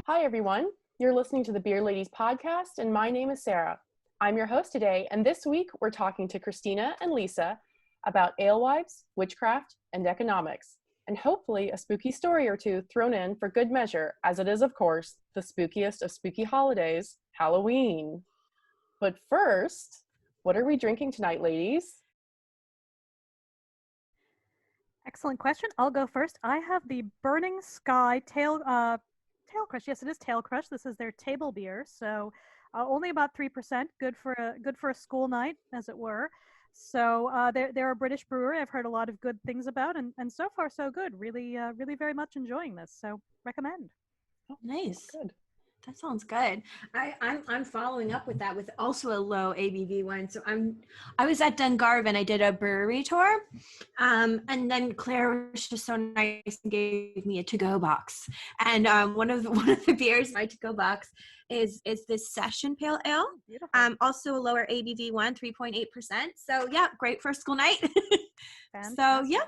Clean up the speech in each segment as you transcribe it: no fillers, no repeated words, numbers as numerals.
Hi, everyone. You're listening to the Beer Ladies podcast, and my name is Sarah. I'm your host today, and this week we're talking to Christina and Lisa about alewives, witchcraft, and economics, and hopefully a spooky story or two thrown in for good measure, as it is, of course, the spookiest of spooky holidays, Halloween. But first, what are we drinking tonight, ladies? Excellent question. I'll go first. I have the Burning Sky Tail Crush. Yes, it is Tail Crush. This is their table beer, so only about 3%. Good for a school night, as it were. So they're a British brewery. I've heard a lot of good things about, and so far so good. Really, really very much enjoying this. So recommend. Oh, nice. Good. That sounds good. I'm following up with that with also a low ABV one. So I was at Dungarvan. I did a brewery tour, and then Claire was just so nice and gave me a to-go box. And one of the beers in my to-go box is this Session Pale Ale. Beautiful. Also a lower ABV one, 3.8%. So yeah, great for a school night. Fantastic. So yeah.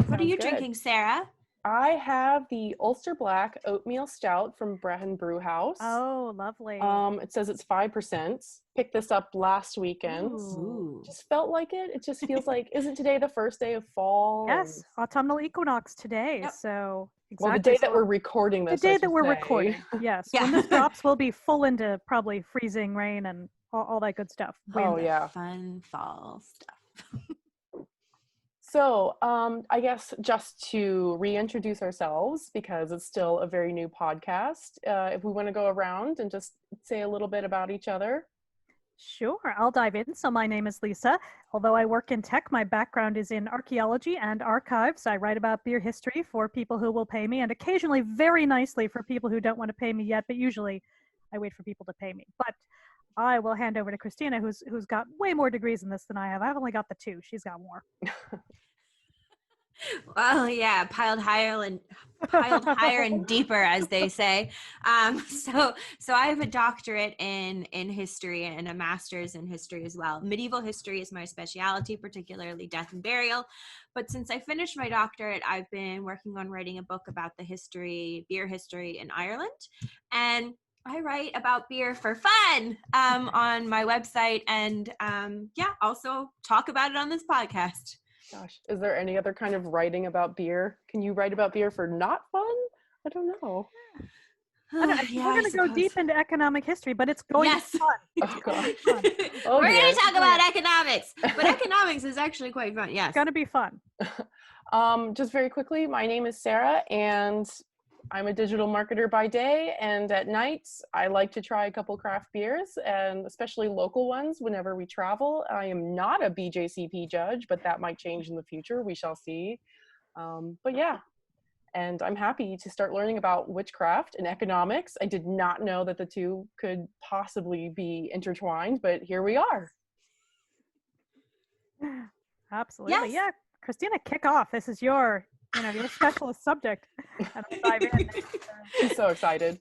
What are you good. drinking, Sarah? I have the Ulster Black Oatmeal Stout from Brehan Brew House. Oh, lovely. It says it's 5%. Picked this up last weekend. Ooh. Just felt like it. It just feels like, isn't today the first day of fall? Yes, autumnal equinox today. Yep. So exactly. Well, the day that we're recording this. The day I that should we're say. recording. Yes. Yeah. When this drops, we'll be full into probably freezing rain and all that good stuff. Oh, yeah. Fun fall stuff. So I guess just to reintroduce ourselves, because it's still a very new podcast, if we want to go around and just say a little bit about each other. Sure, I'll dive in. So my name is Lisa. Although I work in tech, my background is in archaeology and archives. I write about beer history for people who will pay me, and occasionally very nicely for people who don't want to pay me yet, but usually I wait for people to pay me. But I will hand over to Christina, who's got way more degrees in this than I have. I've only got the 2. She's got more. Well, yeah, piled higher and deeper, as they say. So I have a doctorate in history and a master's in history as well. Medieval history is my specialty, particularly death and burial. But since I finished my doctorate, I've been working on writing a book about the beer history in Ireland. And I write about beer for fun on my website, and also talk about it on this podcast. Gosh, is there any other kind of writing about beer? Can you write about beer for not fun? I don't know. We're going to go deep into economic history, but it's going to be fun. Oh, God. We're going to talk about economics, but economics is actually quite fun. Yes. It's going to be fun. Just very quickly, my name is Sarah, and I'm a digital marketer by day, and at night I like to try a couple craft beers, and especially local ones whenever we travel. I am not a BJCP judge, but that might change in the future. We shall see. But yeah, and I'm happy to start learning about witchcraft and economics. I did not know that the two could possibly be intertwined, but here we are. Absolutely. Yes. Yeah. Christina, kick off. This is your specialist subject. And I'll dive in. She's so excited.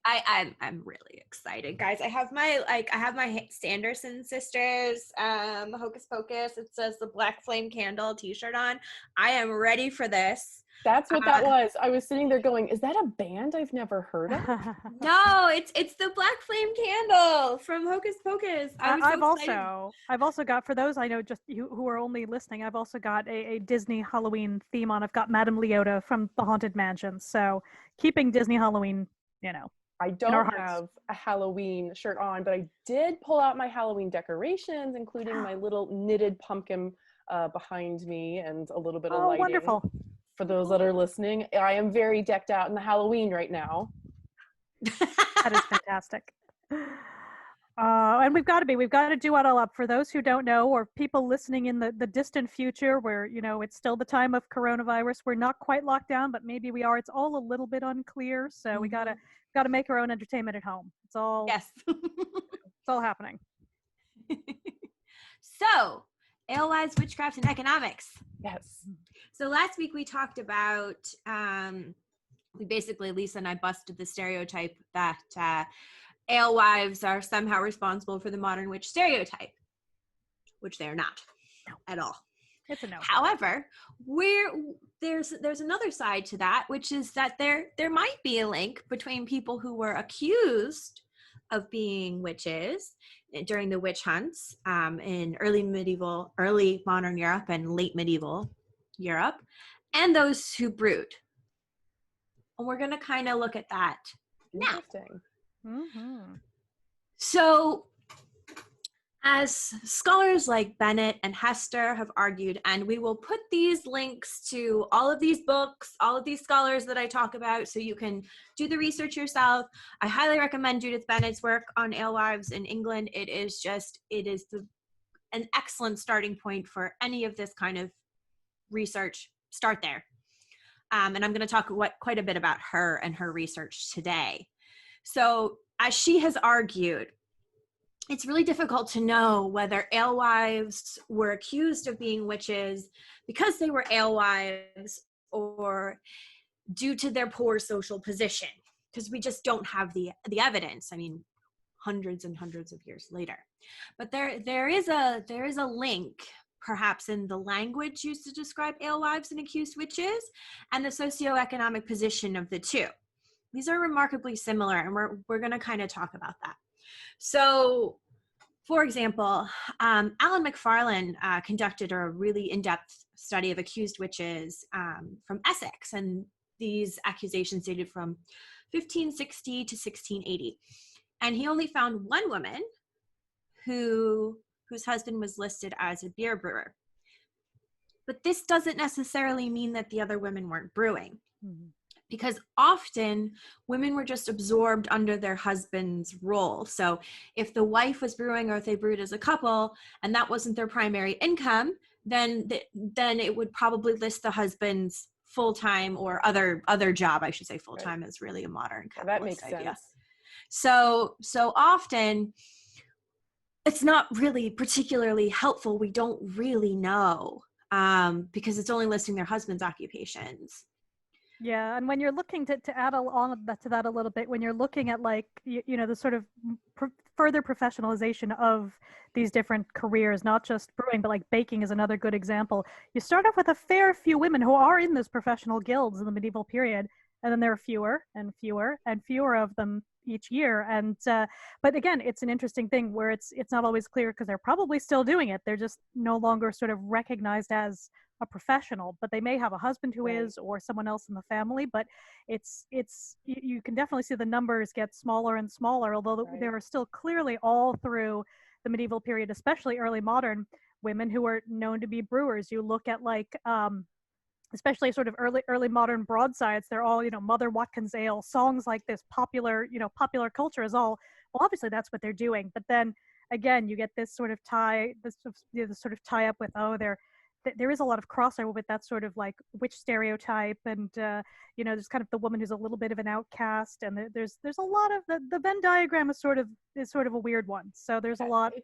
I'm really excited, guys. I have my Sanderson sisters Hocus Pocus. It says the Black Flame Candle t-shirt on. I am ready for this. That's what that was. I was sitting there going, is that a band I've never heard of? No, it's the Black Flame Candle from Hocus Pocus. I've also got, for those I know just who are only listening, I've also got a Disney Halloween theme on. I've got Madame Leota from the Haunted Mansion. So keeping Disney Halloween, I don't have a Halloween shirt on, but I did pull out my Halloween decorations, including my little knitted pumpkin behind me and a little bit of lighting. Wonderful. For those that are listening, I am very decked out in the Halloween right now. That is fantastic. And we've got to do it all up. For those who don't know, or people listening in the distant future where, it's still the time of coronavirus, we're not quite locked down, but maybe we are. It's all a little bit unclear. So we got to make our own entertainment at home. It's all, yes. It's all happening. So, alewives, witchcraft, and economics. Yes. So last week we talked about, Lisa and I busted the stereotype that alewives are somehow responsible for the modern witch stereotype, which they're not at all. It's a no. However, there's another side to that, which is that there might be a link between people who were accused of being witches during the witch hunts in early modern Europe and late medieval Europe, and those who brewed. And we're going to kind of look at that now. Interesting. Mm-hmm. So, as scholars like Bennett and Hester have argued, and we will put these links to all of these books, all of these scholars that I talk about, so you can do the research yourself. I highly recommend Judith Bennett's work on alewives in England. It is an excellent starting point for any of this kind of research. Start there. And I'm going to talk quite a bit about her and her research today. So, as she has argued, it's really difficult to know whether alewives were accused of being witches because they were alewives or due to their poor social position, because we just don't have the evidence. I mean, hundreds and hundreds of years later. But there is a link, perhaps, in the language used to describe alewives and accused witches and the socioeconomic position of the two. These are remarkably similar, and we're going to kind of talk about that. So, for example, Alan McFarlane conducted a really in-depth study of accused witches from Essex, and these accusations dated from 1560 to 1680. And he only found one woman whose husband was listed as a beer brewer. But this doesn't necessarily mean that the other women weren't brewing. Mm-hmm. Because often women were just absorbed under their husband's role. So if the wife was brewing, or if they brewed as a couple and that wasn't their primary income, then it would probably list the husband's full-time or other job. I should say full-time is really a modern capitalist idea. That makes sense. So often it's not really particularly helpful. We don't really know because it's only listing their husband's occupations. Yeah, and when you're looking to add on to that a little bit, when you're looking at like the sort of further professionalization of these different careers, not just brewing, but like baking is another good example. You start off with a fair few women who are in those professional guilds in the medieval period, and then there are fewer and fewer and fewer of them each year. And but again, it's an interesting thing where it's not always clear because they're probably still doing it. They're just no longer sort of recognized as a professional, but they may have a husband who is, or someone else in the family. But it's you can definitely see the numbers get smaller and smaller, although there are still clearly all through the medieval period, especially early modern, women who are known to be brewers. You look at like especially sort of early modern broadsides, they're all, Mother Watkins Ale, songs like this, popular culture is all, well, obviously that's what they're doing. But then again, you get this sort of tie up with, there is a lot of crossover with that sort of like witch stereotype, and there's kind of the woman who's a little bit of an outcast, and there's a lot of the Venn diagram is sort of a weird one. So there's a lot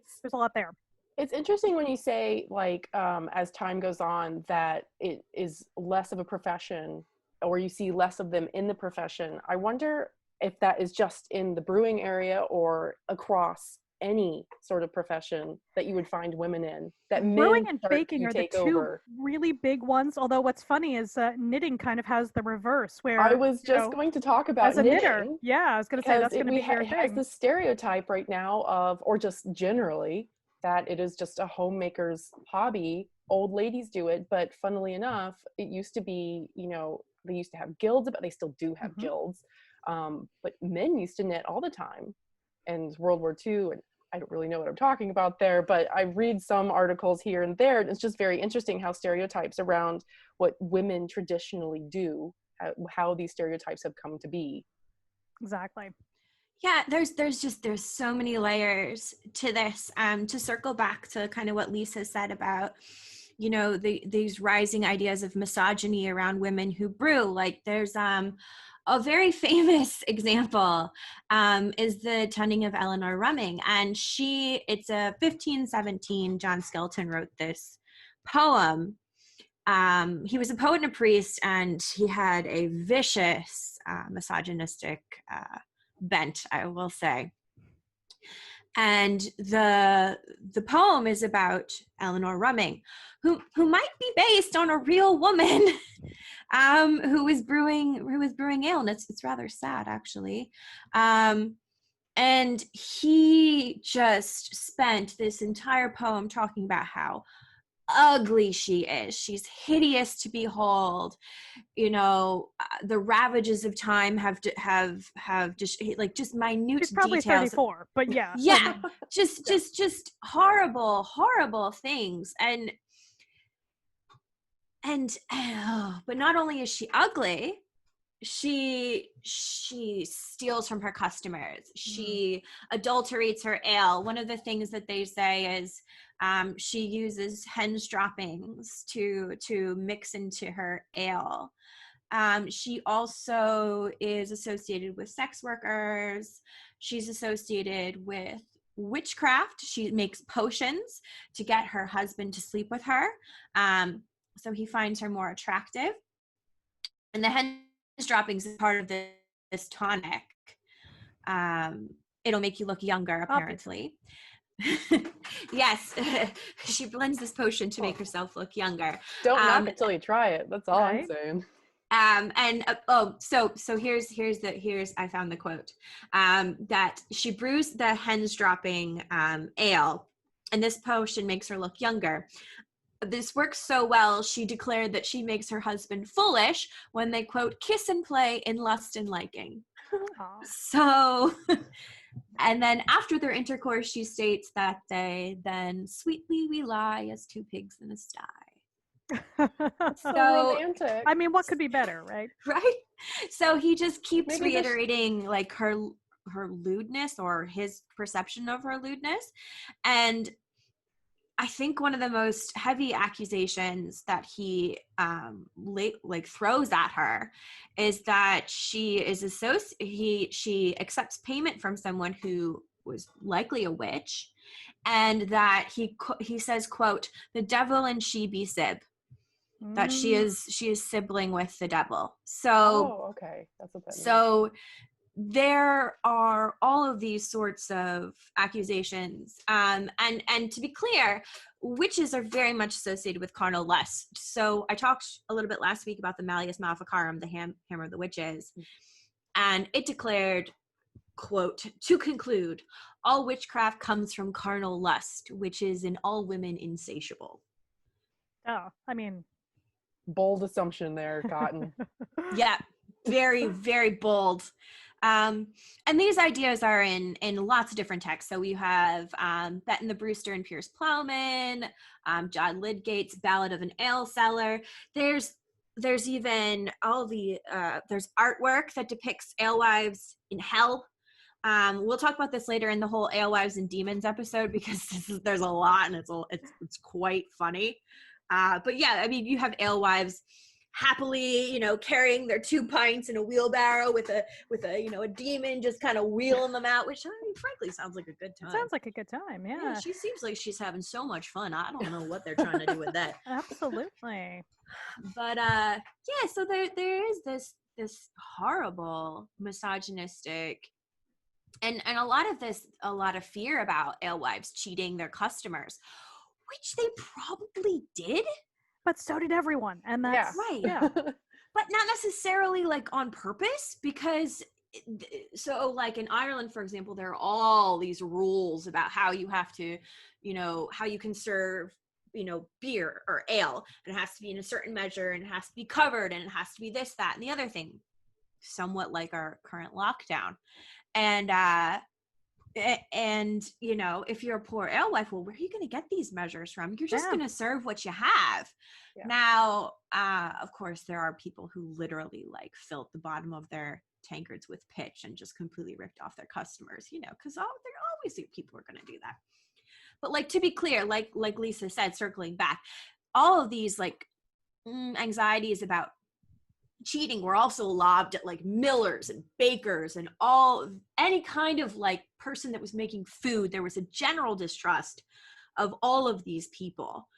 there. It's interesting when you say like as time goes on that it is less of a profession, or you see less of them in the profession. I wonder if that is just in the brewing area or across any sort of profession that you would find women in. That brewing and baking are the two over. Really big ones. Although what's funny is knitting kind of has the reverse. Where I was just going to talk about as a knitting, knitter. Yeah, I was going to say that's going to be your thing. It has the stereotype right now of, or just generally, that it is just a homemaker's hobby. Old ladies do it, but funnily enough, it used to be, they used to have guilds, but they still do have guilds. But men used to knit all the time. And World War II, and I don't really know what I'm talking about there, but I read some articles here and there, and it's just very interesting how stereotypes around what women traditionally do, how these stereotypes have come to be. Exactly. Yeah, there's so many layers to this. To circle back to kind of what Lisa said about, these rising ideas of misogyny around women who brew. Like there's a very famous example is the Tunning of Eleanor Rumming, and it's a 1517. John Skelton wrote this poem. He was a poet and a priest, and he had a vicious misogynistic bent, I will say. And the poem is about Eleanor Rumming, who might be based on a real woman who was brewing ale, and it's rather sad, actually. And he just spent this entire poem talking about how ugly she is. She's hideous to behold. You know, the ravages of time have just minute She's probably details. 34, but yeah. Yeah, just horrible things. And but not only is she ugly, she steals from her customers. She adulterates her ale. One of the things that they say is she uses hen's droppings to mix into her ale. She also is associated with sex workers. She's associated with witchcraft. She makes potions to get her husband to sleep with her, so he finds her more attractive. And the hen's droppings is part of this tonic. It'll make you look younger, apparently. Yes. She blends this potion to make herself look younger. Don't knock it till you try it. That's all I'm saying. So here's I found the quote, that she brews the hen's dropping ale, and this potion makes her look younger. This works so well, she declared that she makes her husband foolish when they, quote, kiss and play in lust and liking. So, and then after their intercourse, she states that they then sweetly we lie as two pigs in a sty. So romantic. I mean, what could be better, right? Right? So he just keeps reiterating like her lewdness, or his perception of her lewdness. And I think one of the most heavy accusations that he throws at her is that she is she accepts payment from someone who was likely a witch, and that he says, quote, the devil and she be sib, that she is sibling with the devil. So okay, that's what that means. So there are all of these sorts of accusations, and to be clear, witches are very much associated with carnal lust. So I talked a little bit last week about the Malleus Maleficarum, the hammer of the witches, and it declared, quote, to conclude, all witchcraft comes from carnal lust, which is in all women insatiable. Oh, I mean, bold assumption there, Cotton. Yeah, very, very bold. And these ideas are in lots of different texts. So we have Betton the Brewster and Piers Plowman, John Lydgate's Ballad of an Ale Cellar. There's even all the there's artwork that depicts alewives in hell. We'll talk about this later in the whole alewives and demons episode, because there's a lot, and it's quite funny. But yeah, I mean, you have alewives happily, carrying their 2 pints in a wheelbarrow with a a demon just kind of wheeling them out, which, I mean, frankly sounds like a good time. Sounds like a good time, yeah. She seems like she's having so much fun. I don't know what they're trying to do with that. Absolutely. But so there is this horrible misogynistic and a lot of fear about alewives cheating their customers, which they probably did. But so did everyone, and that's right. Yeah. But not necessarily like on purpose, because so like in Ireland, for example, there are all these rules about how you have to, how you can serve, beer or ale, and it has to be in a certain measure, and it has to be covered, and it has to be this, that, and the other thing, somewhat like our current lockdown. And if you're a poor alewife, well, where are you going to get these measures from? You're just going to serve what you have. Yeah. Now, of course, there are people who literally like filled the bottom of their tankards with pitch and just completely ripped off their customers, because there are always people who are going to do that. But like, to be clear, like Lisa said, circling back, all of these like anxieties about cheating were also lobbed at like millers and bakers and any kind of like person that was making food. There was a general distrust of all of these people.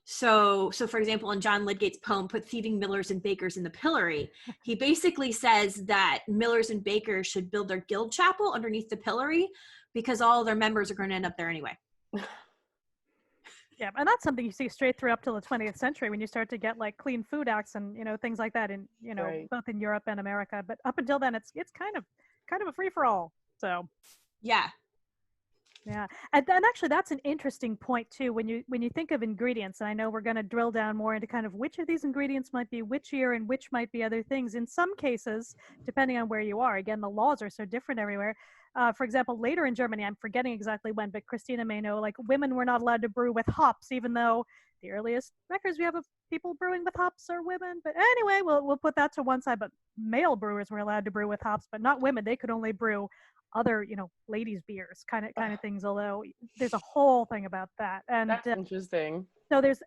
So for example, in John Lydgate's poem, Put Thieving Millers and Bakers in the Pillory, he basically says that millers and bakers should build their guild chapel underneath the pillory, because all their members are going to end up there anyway. Yeah, and that's something you see straight through up till the 20th century when you start to get like clean food acts and things like that in Right. both in Europe and America. But up until then, it's kind of a free for all. So Yeah. yeah, and actually that's an interesting point too when you think of ingredients. And I know we're going to drill down more into kind of which of these ingredients might be witchier and which might be other things. In some cases, depending on where you are, again, the laws are so different everywhere. For example, later in Germany, I'm forgetting exactly when, but Christina may know, like women were not allowed to brew with hops, even though the earliest records we have of people brewing with hops are women. But anyway, we'll put that to one side. But male brewers were allowed to brew with hops, but not women. They could only brew other, ladies' beers, kind of things. Although there's a whole thing about that, and That's interesting. so there's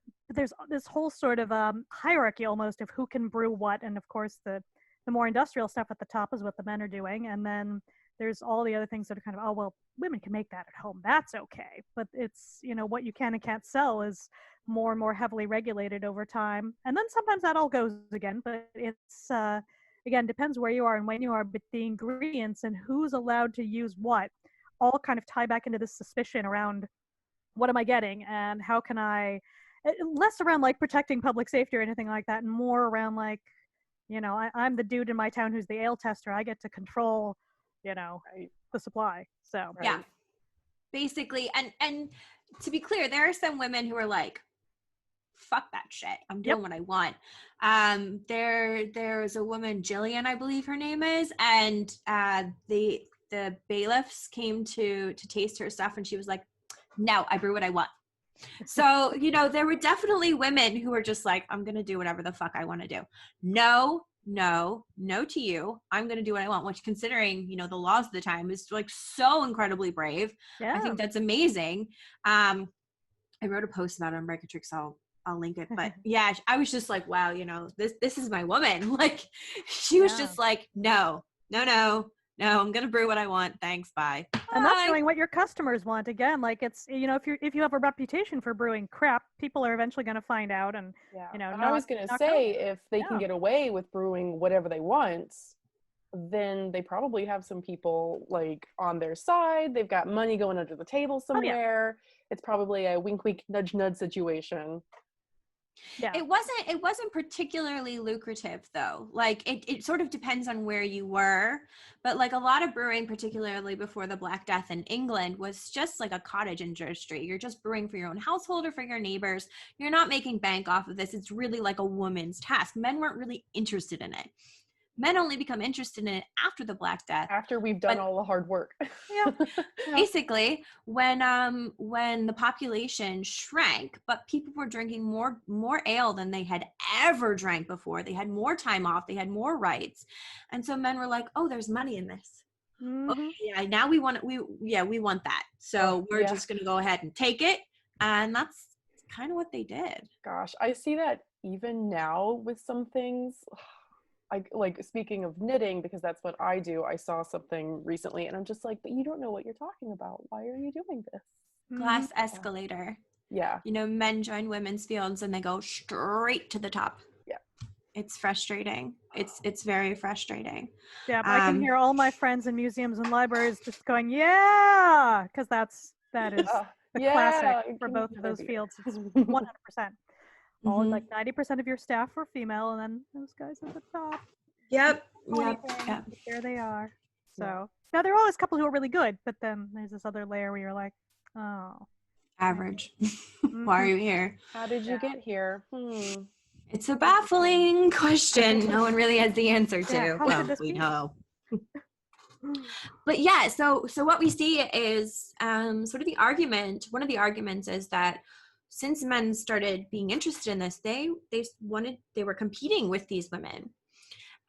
this whole sort of hierarchy almost of who can brew what, and of course the more industrial stuff at the top is what the men are doing, and then there's all the other things that are kind of, oh well, women can make that at home, that's okay, but it's what you can and can't sell is more and more heavily regulated over time, and then sometimes that all goes again, but it's again, depends where you are and when you are, but the ingredients and who's allowed to use what all kind of tie back into this suspicion around what am I getting and how can I, less around like protecting public safety or anything like that, and more around like, I'm the dude in my town who's the ale tester. I get to control, Right. the supply. So Right. Yeah, basically. And to be clear, there are some women who are like, fuck that shit, I'm doing what I want. There's a woman, Jillian, I believe her name is, and the bailiffs came to taste her stuff, and she was like, no, I brew what I want. So there were definitely women who were just like, I'm gonna do whatever the fuck I want to do. No to you, I'm gonna do what I want, which, considering the laws of the time, is like so incredibly brave. yeah, I think that's amazing. I wrote a post about it on Breakatrix, I'll link it, but yeah, I was just like, wow, this is my woman. Like, she was just like, no, I'm gonna brew what I want, thanks, bye. And that's doing what your customers want. Again, like it's, if you have a reputation for brewing crap, people are eventually going to find out. And I was going to say, if they can get away with brewing whatever they want, then they probably have some people like on their side. They've got money going under the table somewhere. It's probably a wink wink nudge nudge situation. Yeah. It wasn't particularly lucrative though. Like it sort of depends on where you were, but like a lot of brewing, particularly before the Black Death in England, was just like a cottage industry. You're just brewing for your own household or for your neighbors. You're not making bank off of this. It's really like a woman's task. Men weren't really interested in it. Men only become interested in it after the Black Death. After we've done all the hard work. Yeah. Basically, when the population shrank, but people were drinking more ale than they had ever drank before. They had more time off. They had more rights, and so men were like, "Oh, there's money in this. Okay, yeah, now we want we want that. So we're just going to go ahead and take it." And that's kind of what they did. Gosh, I see that even now with some things. Like speaking of knitting, because that's what I do, I saw something recently and I'm just like, but you don't know what you're talking about. Why are you doing this? Glass escalator. Yeah. Men join women's fields and they go straight to the top. Yeah. It's frustrating. It's very frustrating. Yeah, but I can hear all my friends in museums and libraries just going, yeah, because that is the classic for both of those fields. It's 100%. All like 90% of your staff are female, and then those guys at the top. Yep. There they are. So now there are always a couple who are really good, but then there's this other layer where you're like, oh, average. Why are you here? How did you get here? It's a baffling question. No one really has the answer to. Yeah, well, we know. But yeah, so what we see is sort of the argument. One of the arguments is that since men started being interested in this, they were competing with these women.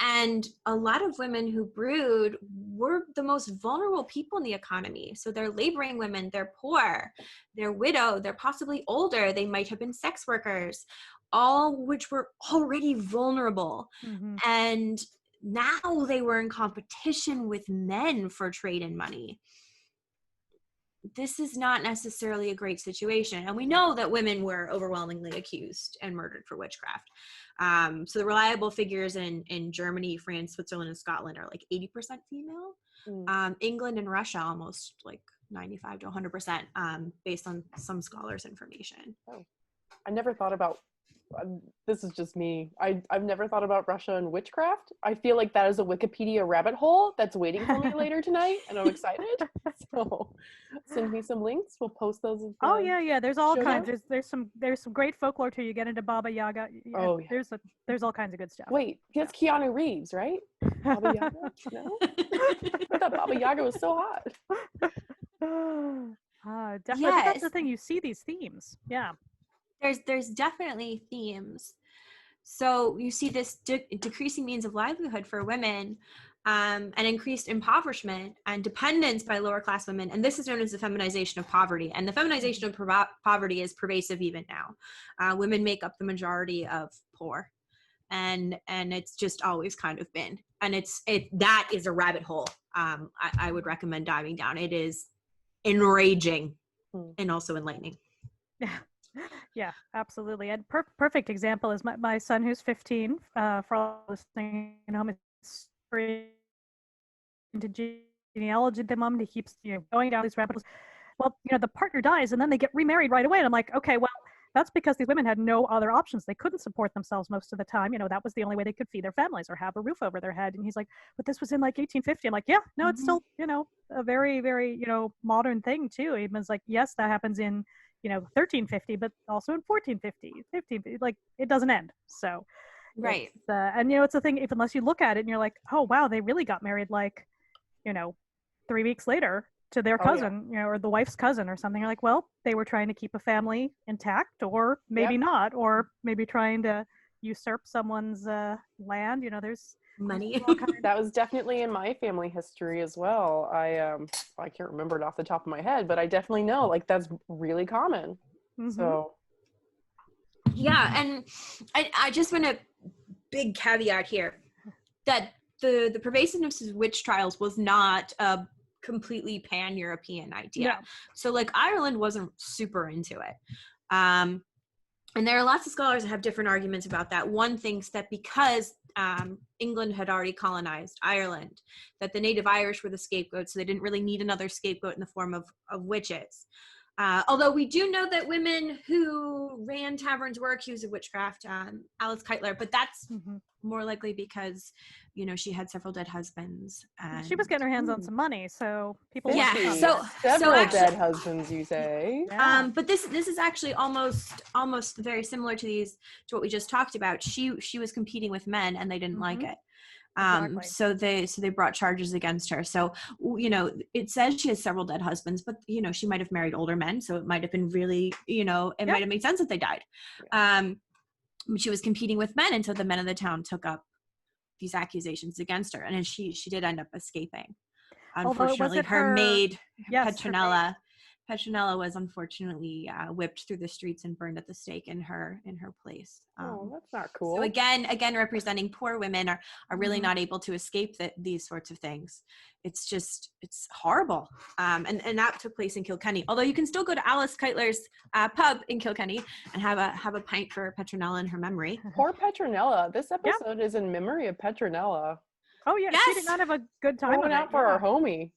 And a lot of women who brewed were the most vulnerable people in the economy. So they're laboring women, they're poor, they're widowed, they're possibly older, they might have been sex workers, all which were already vulnerable. And now they were in competition with men for trade and money. This is not necessarily a great situation. And we know that women were overwhelmingly accused and murdered for witchcraft. So the reliable figures in Germany, France, Switzerland, and Scotland are like 80% female. England and Russia almost like 95 to 100% based on some scholars' information. I never thought about, this is just me. I've never thought about Russia and witchcraft. I feel like that is a Wikipedia rabbit hole that's waiting for me later tonight, and I'm excited. So send me some links. We'll post those. Oh yeah. There's all show kinds. notes? There's some great folklore too. You get into Baba Yaga. Oh, yeah. There's all kinds of good stuff. Wait, that's Keanu Reeves, right? Baba Yaga? No? I thought Baba Yaga was so hot. Definitely. Yes. That's the thing. You see these themes. Yeah. There's definitely themes. So you see this decreasing means of livelihood for women, and increased impoverishment and dependence by lower class women. And this is known as the feminization of poverty. And the feminization of poverty is pervasive even now. Women make up the majority of poor. And it's just always kind of been. And that is a rabbit hole. I would recommend diving down. It is enraging and also enlightening. Yeah, absolutely. And perfect example is my son who's 15, for all listening, is into genealogy at the moment. He keeps going down these rabbit holes. Well, the partner dies and then they get remarried right away. And I'm like, okay, well, that's because these women had no other options. They couldn't support themselves most of the time. That was the only way they could feed their families or have a roof over their head. And he's like, but this was in like 1850. I'm like, yeah, no, it's still, a very, very, modern thing too. He was like, yes, that happens in 1350, but also in 1450, 1550, like it doesn't end. So, right. And it's the thing, if unless you look at it and you're like, oh wow, they really got married like, 3 weeks later to their cousin, or the wife's cousin or something. You're like, well, they were trying to keep a family intact, or maybe not, or maybe trying to usurp someone's land. There's money. That was definitely in my family history as well. I can't remember it off the top of my head, but I definitely know like that's really common. So yeah, and I just want to big caveat here that the pervasiveness of witch trials was not a completely pan-European idea. No. So like Ireland wasn't super into it. And there are lots of scholars that have different arguments about that. One thinks that because England had already colonized Ireland, that the native Irish were the scapegoat, so they didn't really need another scapegoat in the form of witches. Although we do know that women who ran taverns were accused of witchcraft, Alice Keitler, but that's more likely because, she had several dead husbands. And she was getting her hands on some money, so people. Yeah, several actually, dead husbands, you say. Yeah. But this is actually almost very similar to what we just talked about. She was competing with men, and they didn't like it. Exactly. So they brought charges against her. So, it says she has several dead husbands, but, she might have married older men. So it might have been really, it might have made sense that they died. She was competing with men. And so the men of the town took up these accusations against her. And she did end up escaping. Unfortunately, her maid, Petronella was unfortunately whipped through the streets and burned at the stake in her place. That's not cool. So again, representing poor women are really not able to escape these sorts of things. It's horrible. And that took place in Kilkenny. Although you can still go to Alice Keitler's pub in Kilkenny and have a pint for Petronella in her memory. Poor Petronella. This episode is in memory of Petronella. Oh yeah, yes. She did not have a good time. Going out for our homie.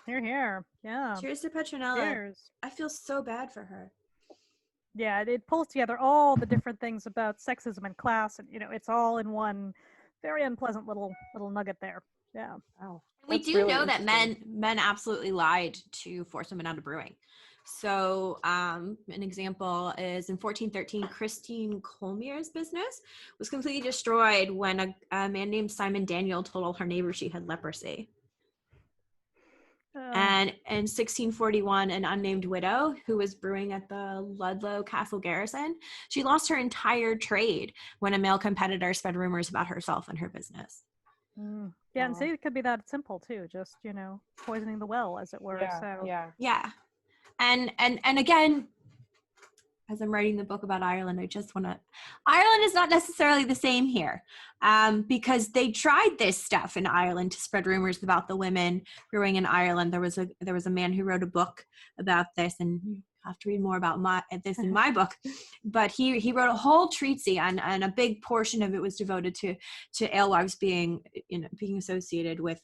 Here. Yeah. Cheers to Petronella. Cheers. I feel so bad for her. Yeah, it pulls together all the different things about sexism and class, and it's all in one very unpleasant little nugget there. Yeah. Oh. We do really know that men absolutely lied to force women out of brewing. So an example is in 1413, Christine Colmier's business was completely destroyed when a man named Simon Daniel told all her neighbors she had leprosy. And in 1641, an unnamed widow who was brewing at the Ludlow Castle garrison, she lost her entire trade when a male competitor spread rumors about herself and her business. Yeah, and see, it could be that simple too, just poisoning the well, as it were. Yeah. And again, as I'm writing the book about Ireland, Ireland is not necessarily the same here, because they tried this stuff in Ireland to spread rumors about the women brewing in Ireland. There was a man who wrote a book about this, and you have to read more about this in my book. But he wrote a whole treatise, and a big portion of it was devoted to alewives being associated with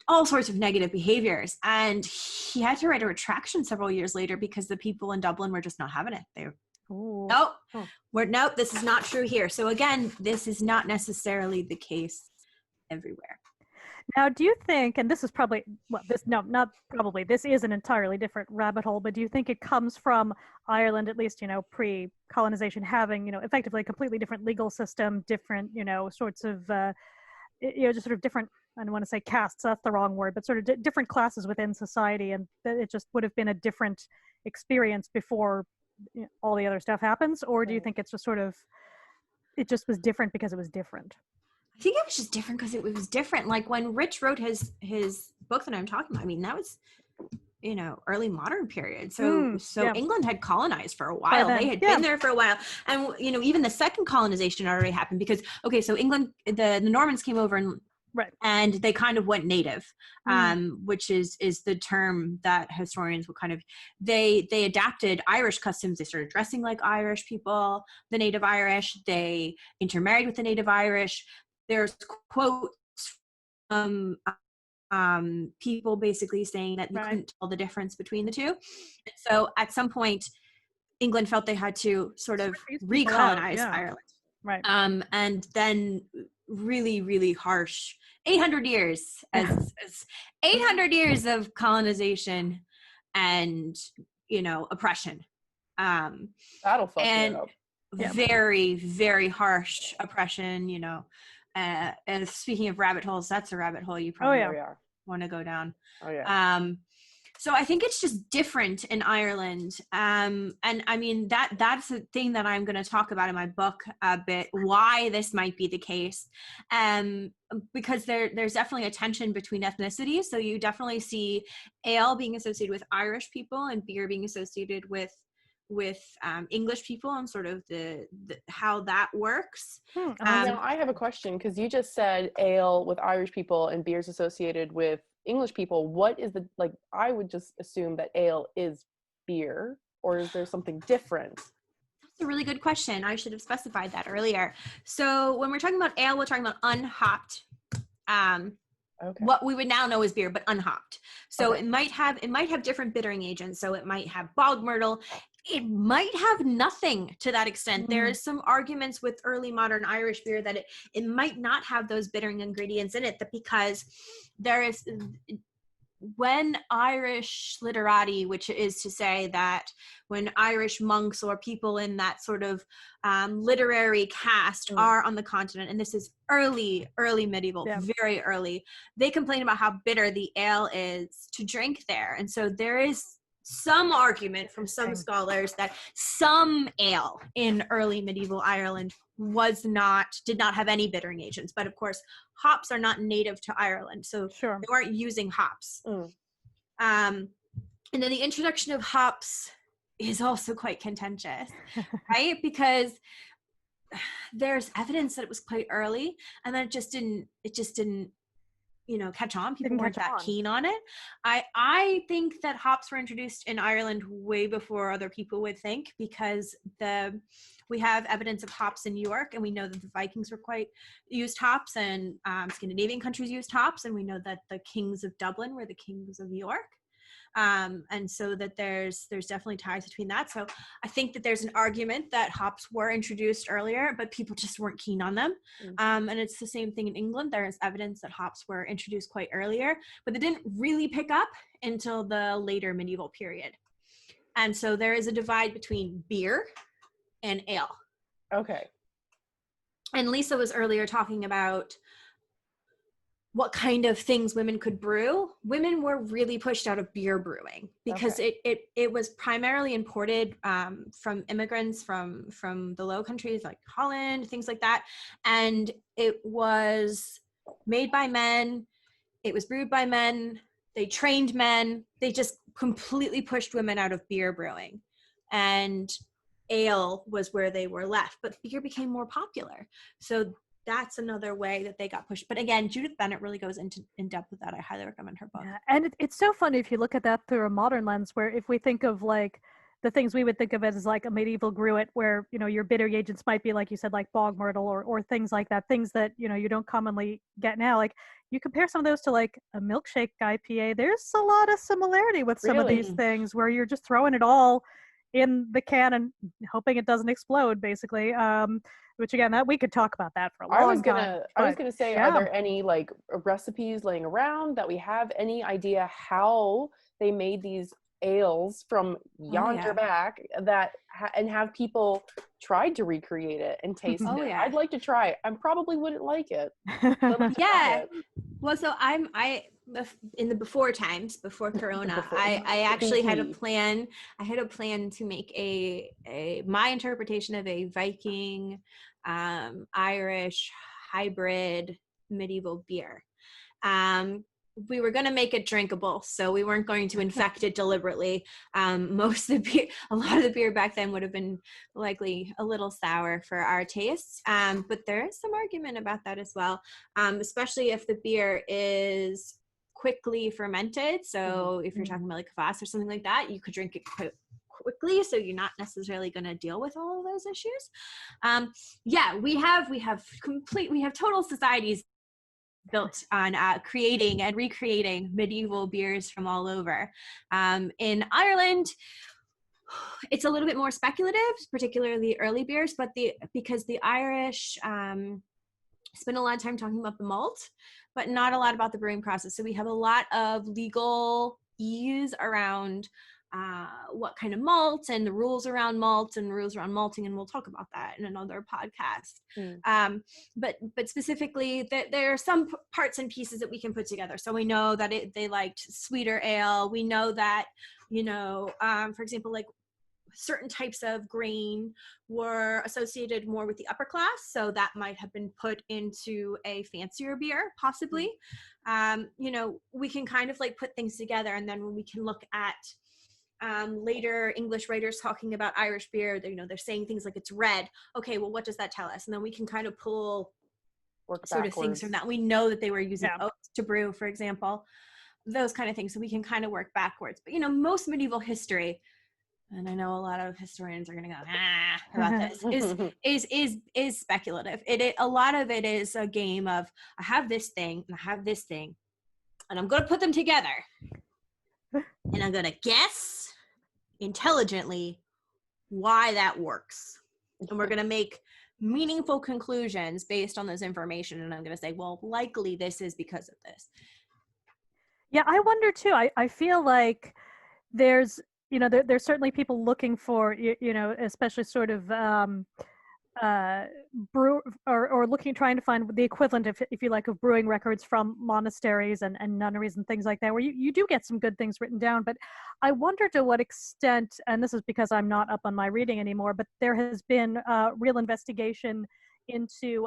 all sorts of negative behaviors. And he had to write a retraction several years later because the people in Dublin were just not having it. They were, nope, this is not true here. So again, this is not necessarily the case everywhere. Now, do you think, and this is probably, well, this, no, not probably, this is an entirely different rabbit hole, but do you think it comes from Ireland, at least, pre-colonization, having, effectively a completely different legal system, different, sorts of, just sort of different, I don't want to say castes, that's the wrong word, but sort of different classes within society, and that it just would have been a different experience before all the other stuff happens? Or do you think it's just sort of, it just was different because it was different? I think it was just different because it was different. Like when Rich wrote his book that I'm talking about, I mean, that was, early modern period. So England had colonized for a while. They had been there for a while. And, even the second colonization already happened because, so England, the Normans came over and they kind of went native, which is the term that historians will kind of, they adapted Irish customs. They started dressing like Irish people, the native Irish. They intermarried with the native Irish. There's quotes from people basically saying that you couldn't tell the difference between the two. And so at some point, England felt they had to sort of recolonize Ireland. Right. And then really, really harsh 800 years as 800 years of colonization and, oppression. That'll fuck and you up. Very, very harsh oppression, and speaking of rabbit holes, that's a rabbit hole you probably want to go down. So I think it's just different in Ireland. And I mean, that's the thing that I'm going to talk about in my book a bit, why this might be the case. Because there's definitely a tension between ethnicities. So you definitely see ale being associated with Irish people and beer being associated with English people, and sort of the how that works. Now I have a question, because you just said ale with Irish people and beers associated with English people. What is I would just assume that ale is beer, or is there something different? That's a really good question. I should have specified that earlier. So when we're talking about ale, we're talking about unhopped. What we would now know as beer, but unhopped. So it might have different bittering agents. So it might have bog myrtle. It might have nothing to that extent. There is some arguments with early modern Irish beer that it might not have those bittering ingredients in it, that because there is, when Irish literati, which is to say that when Irish monks or people in that sort of literary caste are on the continent, and this is early medieval, very early, they complain about how bitter the ale is to drink there. And so there is some argument from some scholars that some ale in early medieval Ireland did not have any bittering agents. But of course, hops are not native to Ireland, so they weren't using hops. And then the introduction of hops is also quite contentious, right? Because there's evidence that it was quite early, and then it just didn't catch on. People weren't that keen on it. I think that hops were introduced in Ireland way before other people would think, because we have evidence of hops in York, and we know that the Vikings used hops, and Scandinavian countries used hops, and we know that the kings of Dublin were the kings of York. And so that there's definitely ties between that. So I think that there's an argument that hops were introduced earlier, but people just weren't keen on them. And it's the same thing in England. There is evidence that hops were introduced quite earlier, but they didn't really pick up until the later medieval period. And so there is a divide between beer and ale. Okay. And Lisa was earlier talking about what kind of things women could brew. Women were really pushed out of beer brewing because it was primarily imported from immigrants from the Low Countries, like Holland, things like that. And it was made by men. It was brewed by men. They trained men. They just completely pushed women out of beer brewing. And ale was where they were left, but beer became more popular. So that's another way that they got pushed. But again, Judith Bennett really goes in depth with that. I highly recommend her book. Yeah. And it's so funny if you look at that through a modern lens, where if we think of like the things we would think of as like a medieval gruit, where your bitter agents might be, like you said, like bog myrtle or things like that, things that you don't commonly get now. Like you compare some of those to like a milkshake IPA, there's a lot of similarity with some of Really? these things where you're just throwing it all in the can and hoping it doesn't explode, basically. Which again, that we could talk about that for a long time. I was gonna say, are yeah. there any like recipes laying around that we have any idea how they made these ales from yonder back that and have people tried to recreate it and taste Oh, it? yeah. I'd like to try it. I probably wouldn't like it. I'd like to try Yeah. it. Well, so I in the before times, before Corona, Before- I actually had a BT. plan. I had a plan to make my interpretation of a Viking, Irish hybrid medieval beer. We were going to make it drinkable, so we weren't going to infect it deliberately. A lot of the beer back then would have been likely a little sour for our tastes. But there is some argument about that as well, especially if the beer is quickly fermented. So if you're talking about like a kvass or something like that, you could drink it quite quickly, so you're not necessarily going to deal with all of those issues. We have total societies built on creating and recreating medieval beers from all over. In Ireland, it's a little bit more speculative, particularly early beers, but because the Irish spend a lot of time talking about the malt, but not a lot about the brewing process. So we have a lot of legal ease around what kind of malt and the rules around malt and rules around malting, and we'll talk about that in another podcast. But specifically, there are some parts and pieces that we can put together. So we know that they liked sweeter ale. We know that, for example, like certain types of grain were associated more with the upper class, so that might have been put into a fancier beer, possibly. We can kind of like put things together, and then when we can look at later English writers talking about Irish beer, they're saying things like it's red. Okay, well, what does that tell us? And then we can kind of pull sort of things from that. We know that they were using oats to brew, for example, those kind of things. So we can kind of work backwards. But most medieval history, and I know a lot of historians are going to go about this, is speculative. A lot of it is a game of, I have this thing and I have this thing, and I'm going to put them together, and I'm going to guess intelligently why that works, and we're going to make meaningful conclusions based on this information, and I'm going to say, well, likely this is because of this. Yeah, I wonder too. I feel like there's there's certainly people looking for especially sort of brew or trying to find the equivalent, if you like, of brewing records from monasteries and nunneries and things like that, where you do get some good things written down. But I wonder to what extent, and this is because I'm not up on my reading anymore, but there has been real investigation into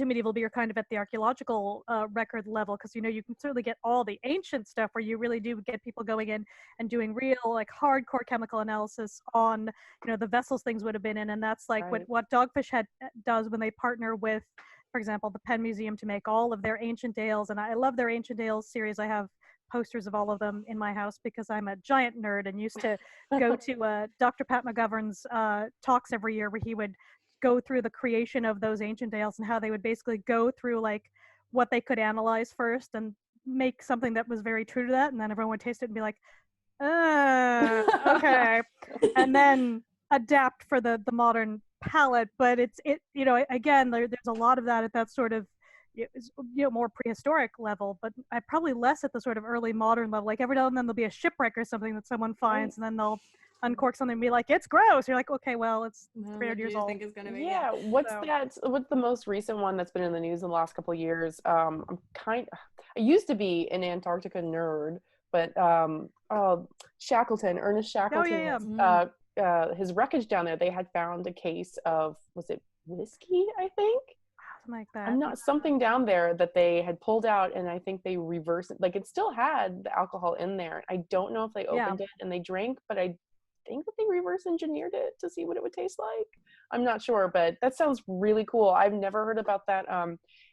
medieval beer kind of at the archaeological record level, because you can certainly get all the ancient stuff where you really do get people going in and doing real like hardcore chemical analysis on the vessels things would have been in, and that's like what Dogfish Head does when they partner with, for example, the Penn Museum to make all of their ancient ales. And I love their ancient ales series. I have posters of all of them in my house because I'm a giant nerd and used to go to Dr. Pat McGovern's talks every year, where he would go through the creation of those ancient ales and how they would basically go through like what they could analyze first and make something that was very true to that, and then everyone would taste it and be like, okay, and then adapt for the modern palate. But again, there's a lot of that at that sort of more prehistoric level, but I probably less at the sort of early modern level. Like every now and then there'll be a shipwreck or something that someone finds, and then they'll uncork something and be like, it's gross. You're like, okay, well, it's 300 years old. Think it's gonna be? Yeah. What's the most recent one that's been in the news in the last couple of years? I used to be an Antarctica nerd, but Ernest Shackleton, his wreckage down there, they had found a case of, was it whiskey, I think? Like that. I'm not, something down there that they had pulled out, and I think they reversed it. Like it still had the alcohol in there. I don't know if they opened it and they drank, but I think that they reverse engineered it to see what it would taste like. I'm not sure, but that sounds really cool. I've never heard about that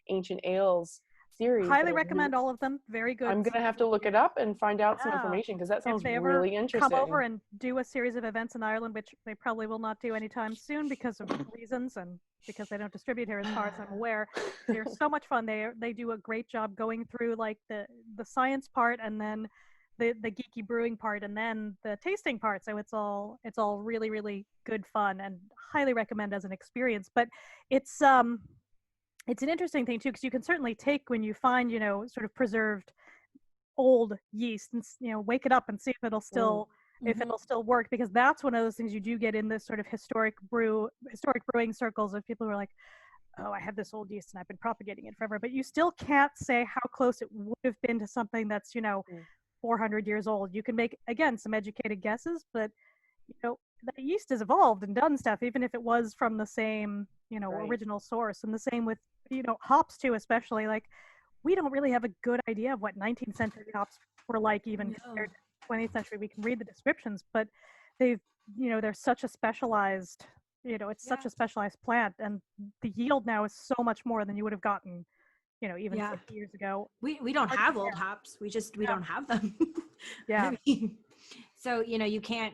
ancient ales series. Highly recommend all of them. Very good. I'm gonna have to look it up and find out some Yeah. information because that sounds If they really ever interesting. come over and do a series of events in Ireland, which they probably will not do anytime soon because of reasons and because they don't distribute here as far as I'm aware. They're so much fun. They do a great job going through like the science part and then the geeky brewing part and then the tasting part. So it's all really, really good fun and highly recommend as an experience. But it's an interesting thing too, because you can certainly take when you find, sort of preserved old yeast and wake it up and see if it'll still work, because that's one of those things you do get in this sort of historic brewing circles of people who are like, oh, I have this old yeast and I've been propagating it forever, but you still can't say how close it would have been to something that's 400 years old. You can make, again, some educated guesses, but that yeast has evolved and done stuff even if it was from the same original source. And the same with hops too, especially. Like, we don't really have a good idea of what 19th century hops were like, even compared to 20th century. We can read the descriptions, but they're such a specialized, it's such a specialized plant, and the yield now is so much more than you would have gotten, even 50 years ago. We don't have old hops. We don't have them. Yeah. I mean, so, you can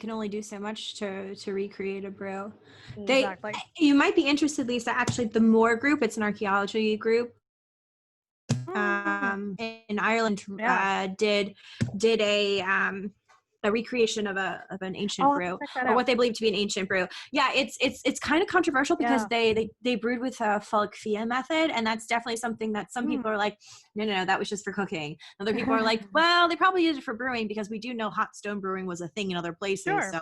only do so much to recreate a brew. Exactly. You might be interested, Lisa, actually, the Moore group, it's an archaeology group. In Ireland, did a recreation of an ancient brew, or what they believe to be an ancient brew. Yeah, it's kind of controversial because they brewed with a Falkfia method, and that's definitely something that some people are like, no, that was just for cooking. Other people are like, well, they probably used it for brewing because we do know hot stone brewing was a thing in other places, so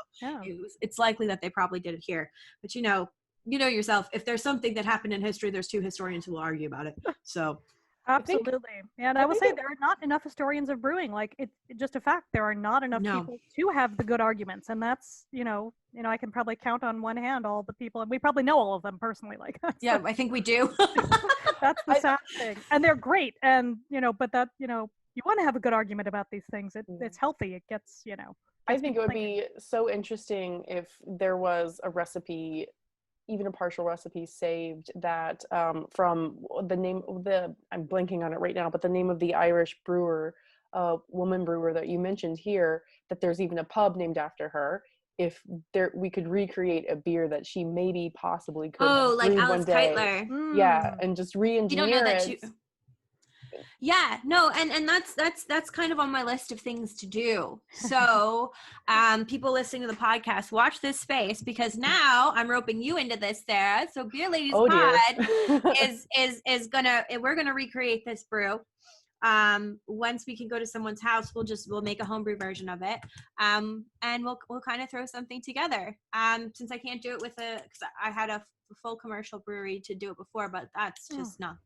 it's likely that they probably did it here. But you know yourself, if there's something that happened in history, there's two historians who will argue about it. So. Absolutely. And I will say there are not enough historians of brewing. Like, it's just a fact. There are not enough people to have the good arguments. And that's, I can probably count on one hand all the people, and we probably know all of them personally. Like, yeah, I think we do. That's the sad thing. And they're great. And, but that, you want to have a good argument about these things. It's healthy. It gets, I think it would be so interesting if there was a recipe, even a partial recipe saved that from the name of I'm blanking on it right now, but the name of the Irish brewer, woman brewer that you mentioned here, that there's even a pub named after her. If we could recreate a beer that she maybe possibly could. Oh, like Alice one day. Keitler. Yeah, and just re-engineer it. Yeah, no, and that's kind of on my list of things to do. So, people listening to the podcast, watch this space, because now I'm roping you into this, Sarah. So, Beer Ladies Pod we're gonna recreate this brew. Once we can go to someone's house, we'll make a homebrew version of it, and we'll kind of throw something together. Since I can't do it because I had a full commercial brewery to do it before, but that's just not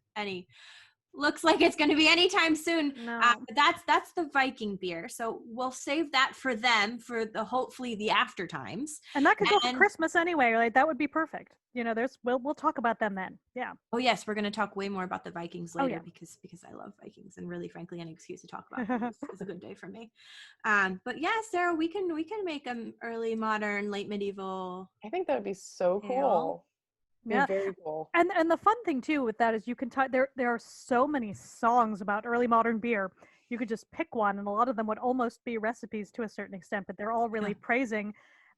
looks like it's going to be anytime soon. No. That's the Viking beer, so we'll save that for them for hopefully the after times. And that could go for Christmas anyway. Like, that would be perfect. We'll talk about them then. Yeah. Oh yes, we're going to talk way more about the Vikings later because I love Vikings, and really, frankly, any excuse to talk about them is a good day for me. But yeah, Sarah, we can make them early modern, late medieval. I think that would be so cool. Yeah, very cool. And the fun thing too with that is you can there are so many songs about early modern beer. You could just pick one, and a lot of them would almost be recipes to a certain extent, but they're all really praising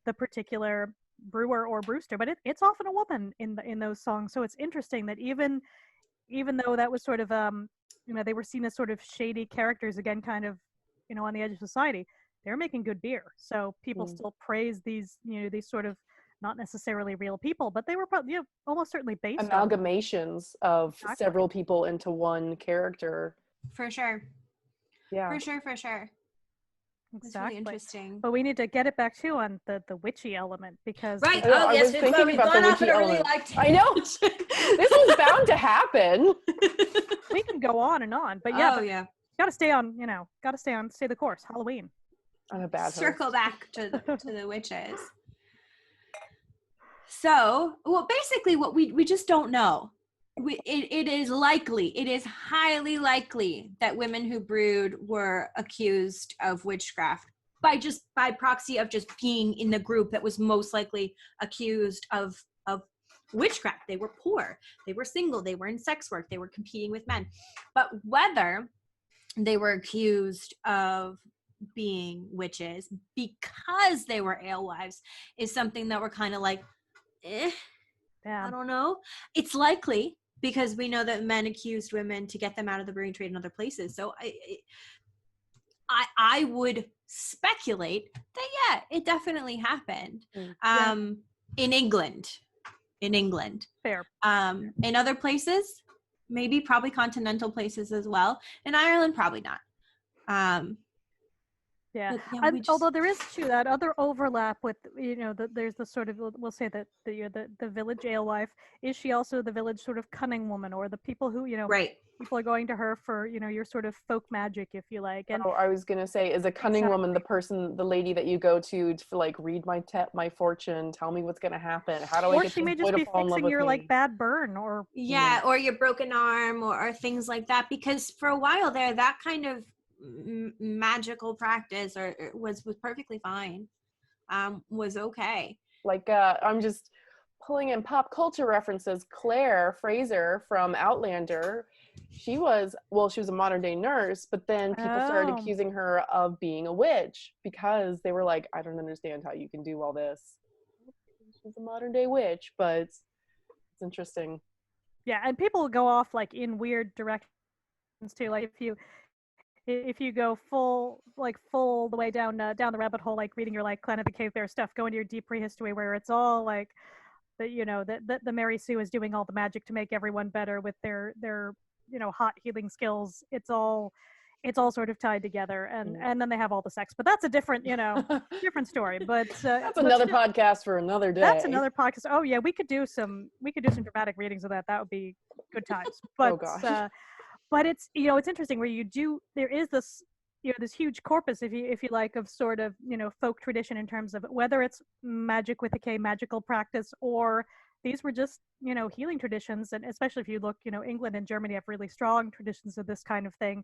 the particular brewer or brewster. But it's often a woman in those songs, so it's interesting that even though that was sort of they were seen as sort of shady characters, again, kind of on the edge of society, they're making good beer. So people still praise these these sort of not necessarily real people, but they were probably almost certainly based amalgamations of several people into one character. For sure. Yeah. For sure. Exactly. It's really interesting. But we need to get it back too on the witchy element, because right. Oh yes, we've gone off on a really I know. This was bound to happen. We can go on and on, but gotta stay the course. Halloween. I'm a bad circle back to the witches. So, well, basically what we just don't know. It is highly likely that women who brewed were accused of witchcraft by proxy of just being in the group that was most likely accused of witchcraft. They were poor, they were single, they were in sex work, they were competing with men. But whether they were accused of being witches because they were alewives is something that we're kind of like, I don't know. It's likely because we know that men accused women to get them out of the brewing trade in other places. So I would speculate that, yeah, it definitely happened. In England. Fair. In other places, maybe, probably continental places as well. In Ireland, probably not. Although there is too that other overlap with, there's the sort of, we'll say that the village alewife, is she also the village sort of cunning woman, or the people who, right, people are going to her for, your sort of folk magic, if you like. And I was gonna say, is a cunning woman the lady that you go to like, read my fortune, tell me what's gonna happen, how do I get she may this boy just be to fall in love fixing with your me? like bad burn, or or your broken arm, or things like that, because for a while there, that kind of magical practice was perfectly fine, was okay. Like, I'm just pulling in pop culture references. Claire Fraser from Outlander, she was a modern day nurse, but then people started accusing her of being a witch because they were like, I don't understand how you can do all this. She's a modern day witch, but it's interesting. Yeah, and people go off like in weird directions too. Like if you go full the way down the rabbit hole, like reading your like Clan of the Cave Bear stuff, go into your deep prehistory where it's all like the Mary Sue is doing all the magic to make everyone better with their hot healing skills. It's all sort of tied together, and then they have all the sex, but that's a different different story. But that's another podcast for another day. That's another podcast. Oh yeah, we could do some dramatic readings of that. That would be good times. But oh gosh. But it's it's interesting where there is this this huge corpus, if you like, of sort of folk tradition in terms of whether it's magic with a K, magical practice, or these were just healing traditions. And especially if you look, England and Germany have really strong traditions of this kind of thing.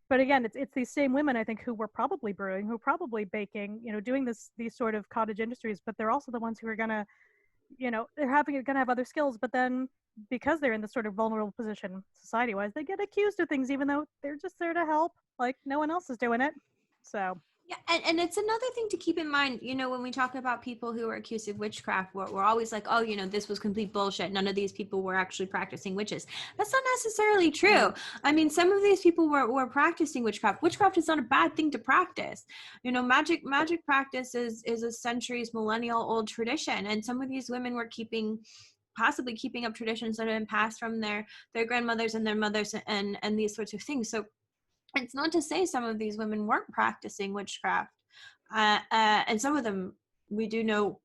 But again, it's these same women, I think, who were probably brewing, who were probably baking, doing these sort of cottage industries, but they're also the ones who are gonna they're gonna have other skills, but then because they're in this sort of vulnerable position society-wise, they get accused of things even though they're just there to help, like no one else is doing it. So yeah, and it's another thing to keep in mind, when we talk about people who are accused of witchcraft, we're always like, oh, this was complete bullshit, none of these people were actually practicing witches. That's not necessarily true. I mean, some of these people were practicing witchcraft. Witchcraft is not a bad thing to practice. Magic practice is a centuries, millennial old tradition, and some of these women were possibly keeping up traditions that have been passed from their grandmothers and their mothers, and these sorts of things. So it's not to say some of these women weren't practicing witchcraft, and some of them we do know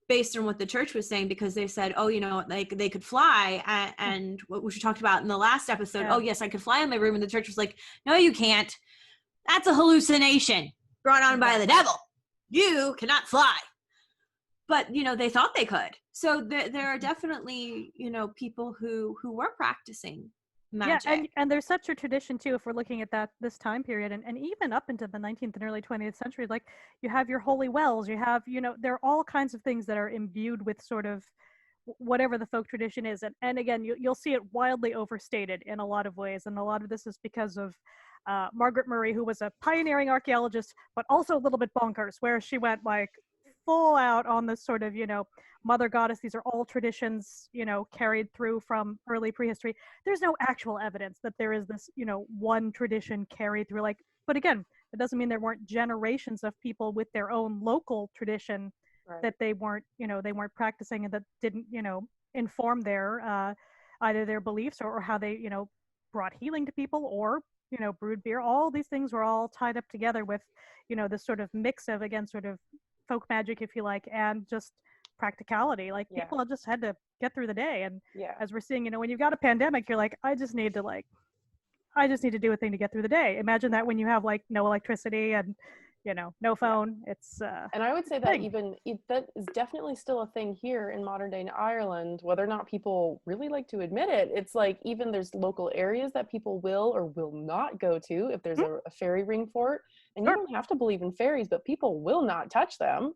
based on what the church was saying, because they said, oh, like they could fly, and what we talked about in the last episode, oh yes, I could fly in my room, and the church was like, no, you can't, that's a hallucination brought on by the devil, you cannot fly. But they thought they could. So there are definitely people who were practicing magic. Yeah, and there's such a tradition too, if we're looking at this time period, and even up into the 19th and early 20th century. Like you have your holy wells, you have there are all kinds of things that are imbued with sort of whatever the folk tradition is, and again you'll see it wildly overstated in a lot of ways, and a lot of this is because of Margaret Murray, who was a pioneering archaeologist but also a little bit bonkers, where she went like full out on this sort of mother goddess. These are all traditions carried through from early prehistory. There's no actual evidence that there is this one tradition carried through, like, but again, it doesn't mean there weren't generations of people with their own local tradition, right, that they weren't practicing, and that didn't inform their either their beliefs or how they brought healing to people, or brewed beer. All these things were all tied up together with this sort of mix of, again, sort of folk magic, if you like, and just practicality. Like people just had to get through the day, and as we're seeing, when you've got a pandemic, you're like, I just need to do a thing to get through the day. Imagine that when you have like no electricity and no phone. It's and I would say that that is definitely still a thing here in modern day Ireland, whether or not people really like to admit it. It's like, even there's local areas that people will or will not go to if there's a fairy ring fort, and you don't have to believe in fairies, but people will not touch them.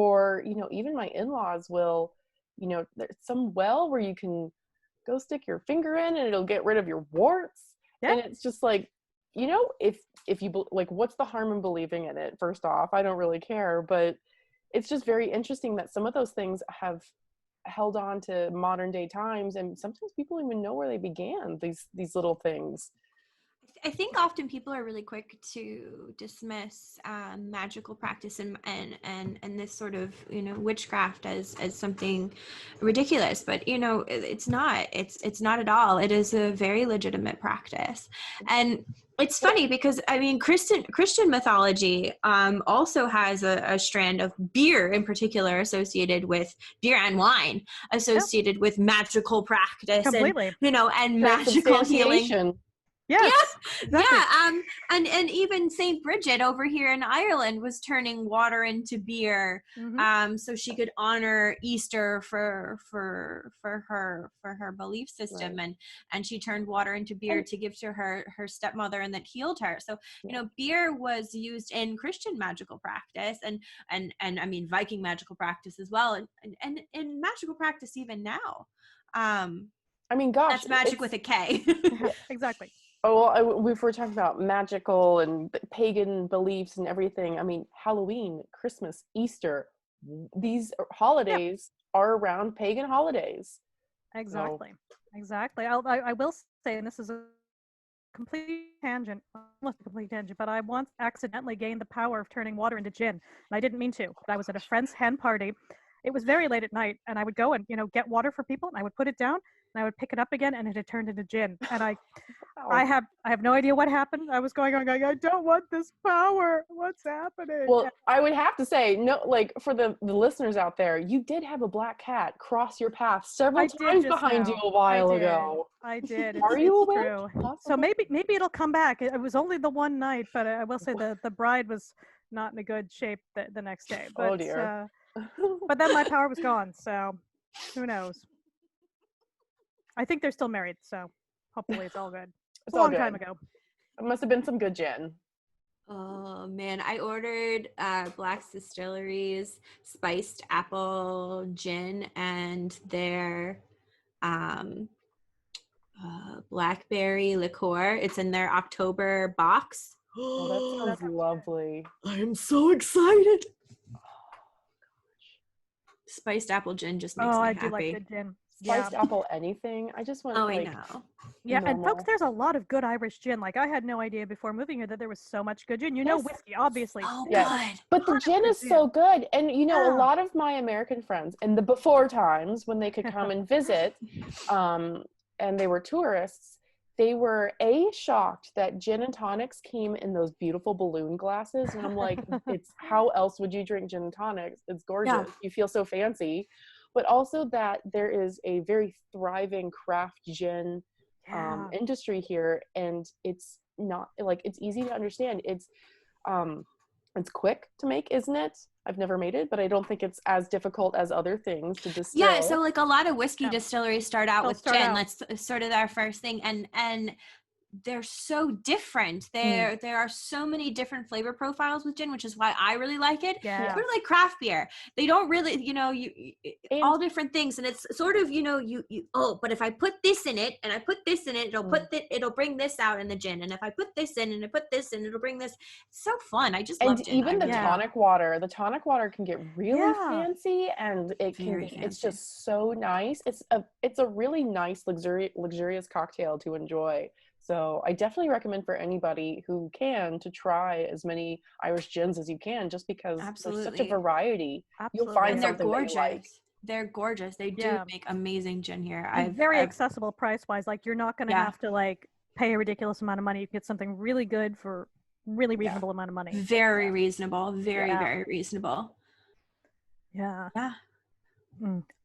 Or, you know, even my in-laws will, you know, there's some well where you can go stick your finger in and it'll get rid of your warts. Yeah. And it's just like, you know, if you like, what's the harm in believing in it? First off, I don't really care, but it's just very interesting that some of those things have held on to modern day times, and sometimes people don't even know where they began, these little things. I think often people are really quick to dismiss magical practice and this sort of, you know, witchcraft as something ridiculous, but you know, it's not. It's not at all. It is a very legitimate practice, and it's funny because I mean, Christian mythology also has a strand of beer in particular associated with beer and wine associated with magical practice. Completely. And, you know, and magical healing. Yes, Yeah, exactly. yeah. And even Saint Bridget over here in Ireland was turning water into beer, so she could honor Easter for her belief system, right. and she turned water into beer to give to her stepmother, and that healed her. So you know, beer was used in Christian magical practice, and I mean Viking magical practice as well, and in magical practice even now. I mean, gosh, that's magic with a K. Yeah, exactly. Oh, well, if we're talking about magical and pagan beliefs and everything, I mean, Halloween, Christmas, Easter, these holidays are around pagan holidays. Exactly. So. Exactly. I will say, and this is a complete tangent, almost a complete tangent, but I once accidentally gained the power of turning water into gin. And I didn't mean to, but I was at a friend's hen party. It was very late at night, and I would go and, you know, get water for people, and I would put it down, and I would pick it up again, and it had turned into gin. And I have no idea what happened. I was going, I don't want this power. What's happening? Well, I would have to say, no, like for the listeners out there, you did have a black cat cross your path several times behind you a while ago. I did. Are you aware? True. So maybe it'll come back. It was only the one night, but I will say the bride was not in a good shape the next day. But, oh dear. But then my power was gone, so who knows? I think they're still married, so hopefully it's all good. It's a long time ago. It must have been some good gin. Oh man, I ordered Black's Distillery's spiced apple gin and their blackberry liqueur. It's in their October box. Oh, that sounds lovely. I'm so excited. Spiced apple gin just makes me happy. I do like good gin. Spiced apple anything. I just want I know. Yeah, normal. And folks, there's a lot of good Irish gin. Like I had no idea before moving here that there was so much good gin. You know, whiskey, obviously. Oh, good. But the gin is so good. And you know, a lot of my American friends in the before times when they could come and visit, and they were tourists, they were shocked that gin and tonics came in those beautiful balloon glasses. And I'm like, it's how else would you drink gin and tonics? It's gorgeous. Yeah. You feel so fancy. But also that there is a very thriving craft gin industry here, and it's not like it's easy to understand. It's quick to make, isn't it? I've never made it, but I don't think it's as difficult as other things to distill. Yeah, so like a lot of whiskey distilleries start out with gin. That's sort of our first thing, and they're so different. There are so many different flavor profiles with gin, which is why I really like it. Yeah. It's sort of like craft beer. They don't really, you know, all different things, and it's sort of, you know, but if I put this in it and I put this in it, it'll bring this out in the gin. And if I put this in and I put this in, it'll bring this. It's so fun. I just love gin. And even the tonic water can get really fancy, and it's just so nice. It's a really nice luxurious cocktail to enjoy. So I definitely recommend for anybody who can to try as many Irish gins as you can, just because there's such a variety. Absolutely. You'll find and they're something gorgeous. that you like. They're gorgeous. They do make amazing gin here. Very accessible price-wise. Like you're not going to have to like pay a ridiculous amount of money. You get something really good for really reasonable amount of money. Very reasonable. Very reasonable. Yeah. Yeah.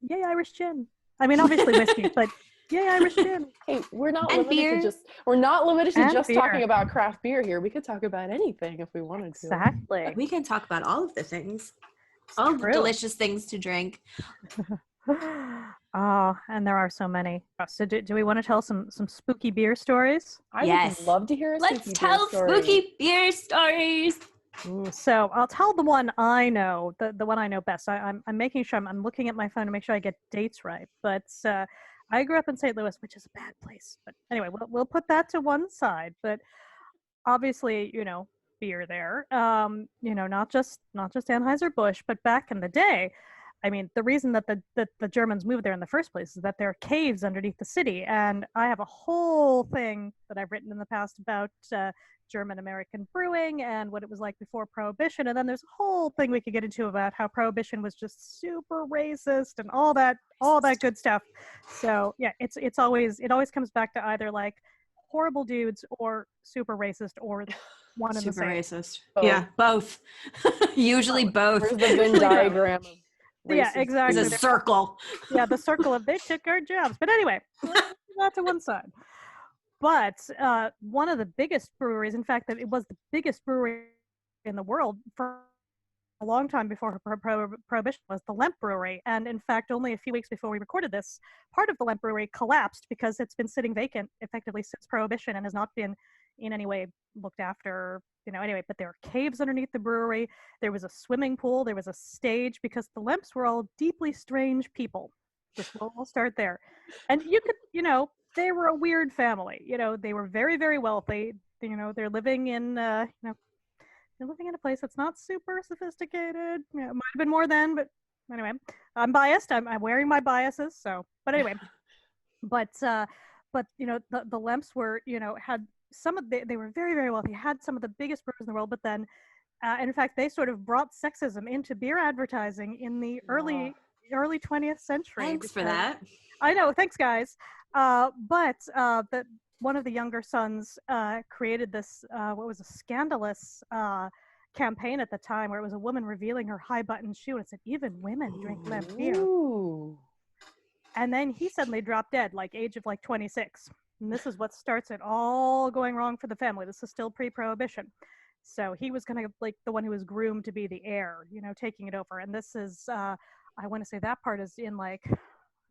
Yay, Irish gin. I mean, obviously whiskey, but yay, Irish gin. Hey, we're not limited to just talking about craft beer here. We could talk about anything if we wanted to. Exactly. We can talk about all of the things. All the delicious things to drink. Oh, and there are so many. So do we want to tell some spooky beer stories? I would love to hear Let's tell spooky beer stories. Ooh, so I'll tell the one I know, the one I know best. I'm making sure I'm looking at my phone to make sure I get dates right. But I grew up in St. Louis, which is a bad place. But anyway, we'll put that to one side. But obviously, beer there. Not just Anheuser-Busch, but back in the day, I mean, the reason that the Germans moved there in the first place is that there are caves underneath the city, and I have a whole thing that I've written in the past about German American brewing and what it was like before Prohibition, and then there's a whole thing we could get into about how Prohibition was just super racist and all that good stuff. So yeah, it always comes back to either like horrible dudes or super racist or one and the Super same. racist. Both. Yeah, both. Usually both. Where's the Venn diagram of Yeah, racist exactly. It's a circle. Yeah, the circle of they took our jobs. But anyway, let's put that to one side. But one of the biggest breweries, in fact, that it was the biggest brewery in the world for a long time before Prohibition, was the Lemp Brewery. And in fact, only a few weeks before we recorded this, part of the Lemp Brewery collapsed because it's been sitting vacant effectively since Prohibition and has not been in any way looked after. Anyway, but there are caves underneath the brewery. There was a swimming pool. There was a stage because the Lemps were all deeply strange people. Just we'll start there. And you could, they were a weird family. They were very, very wealthy. They're living in, they're living in a place that's not super sophisticated. It might have been more then, but anyway, I'm biased. I'm wearing my biases. So, but anyway, but the Lemps were, had they were very, very wealthy, had some of the biggest brewers in the world, but then, in fact, they sort of brought sexism into beer advertising in the early 20th century. Thanks for that. I know, thanks guys. But one of the younger sons created this, what was a scandalous campaign at the time, where it was a woman revealing her high button shoe, and it said, even women drink Lemp beer. Ooh. And then he suddenly dropped dead, age of 26. And this is what starts it all going wrong for the family. This is still pre-Prohibition. So he was kind of the one who was groomed to be the heir, taking it over. And this is, I want to say that part is in I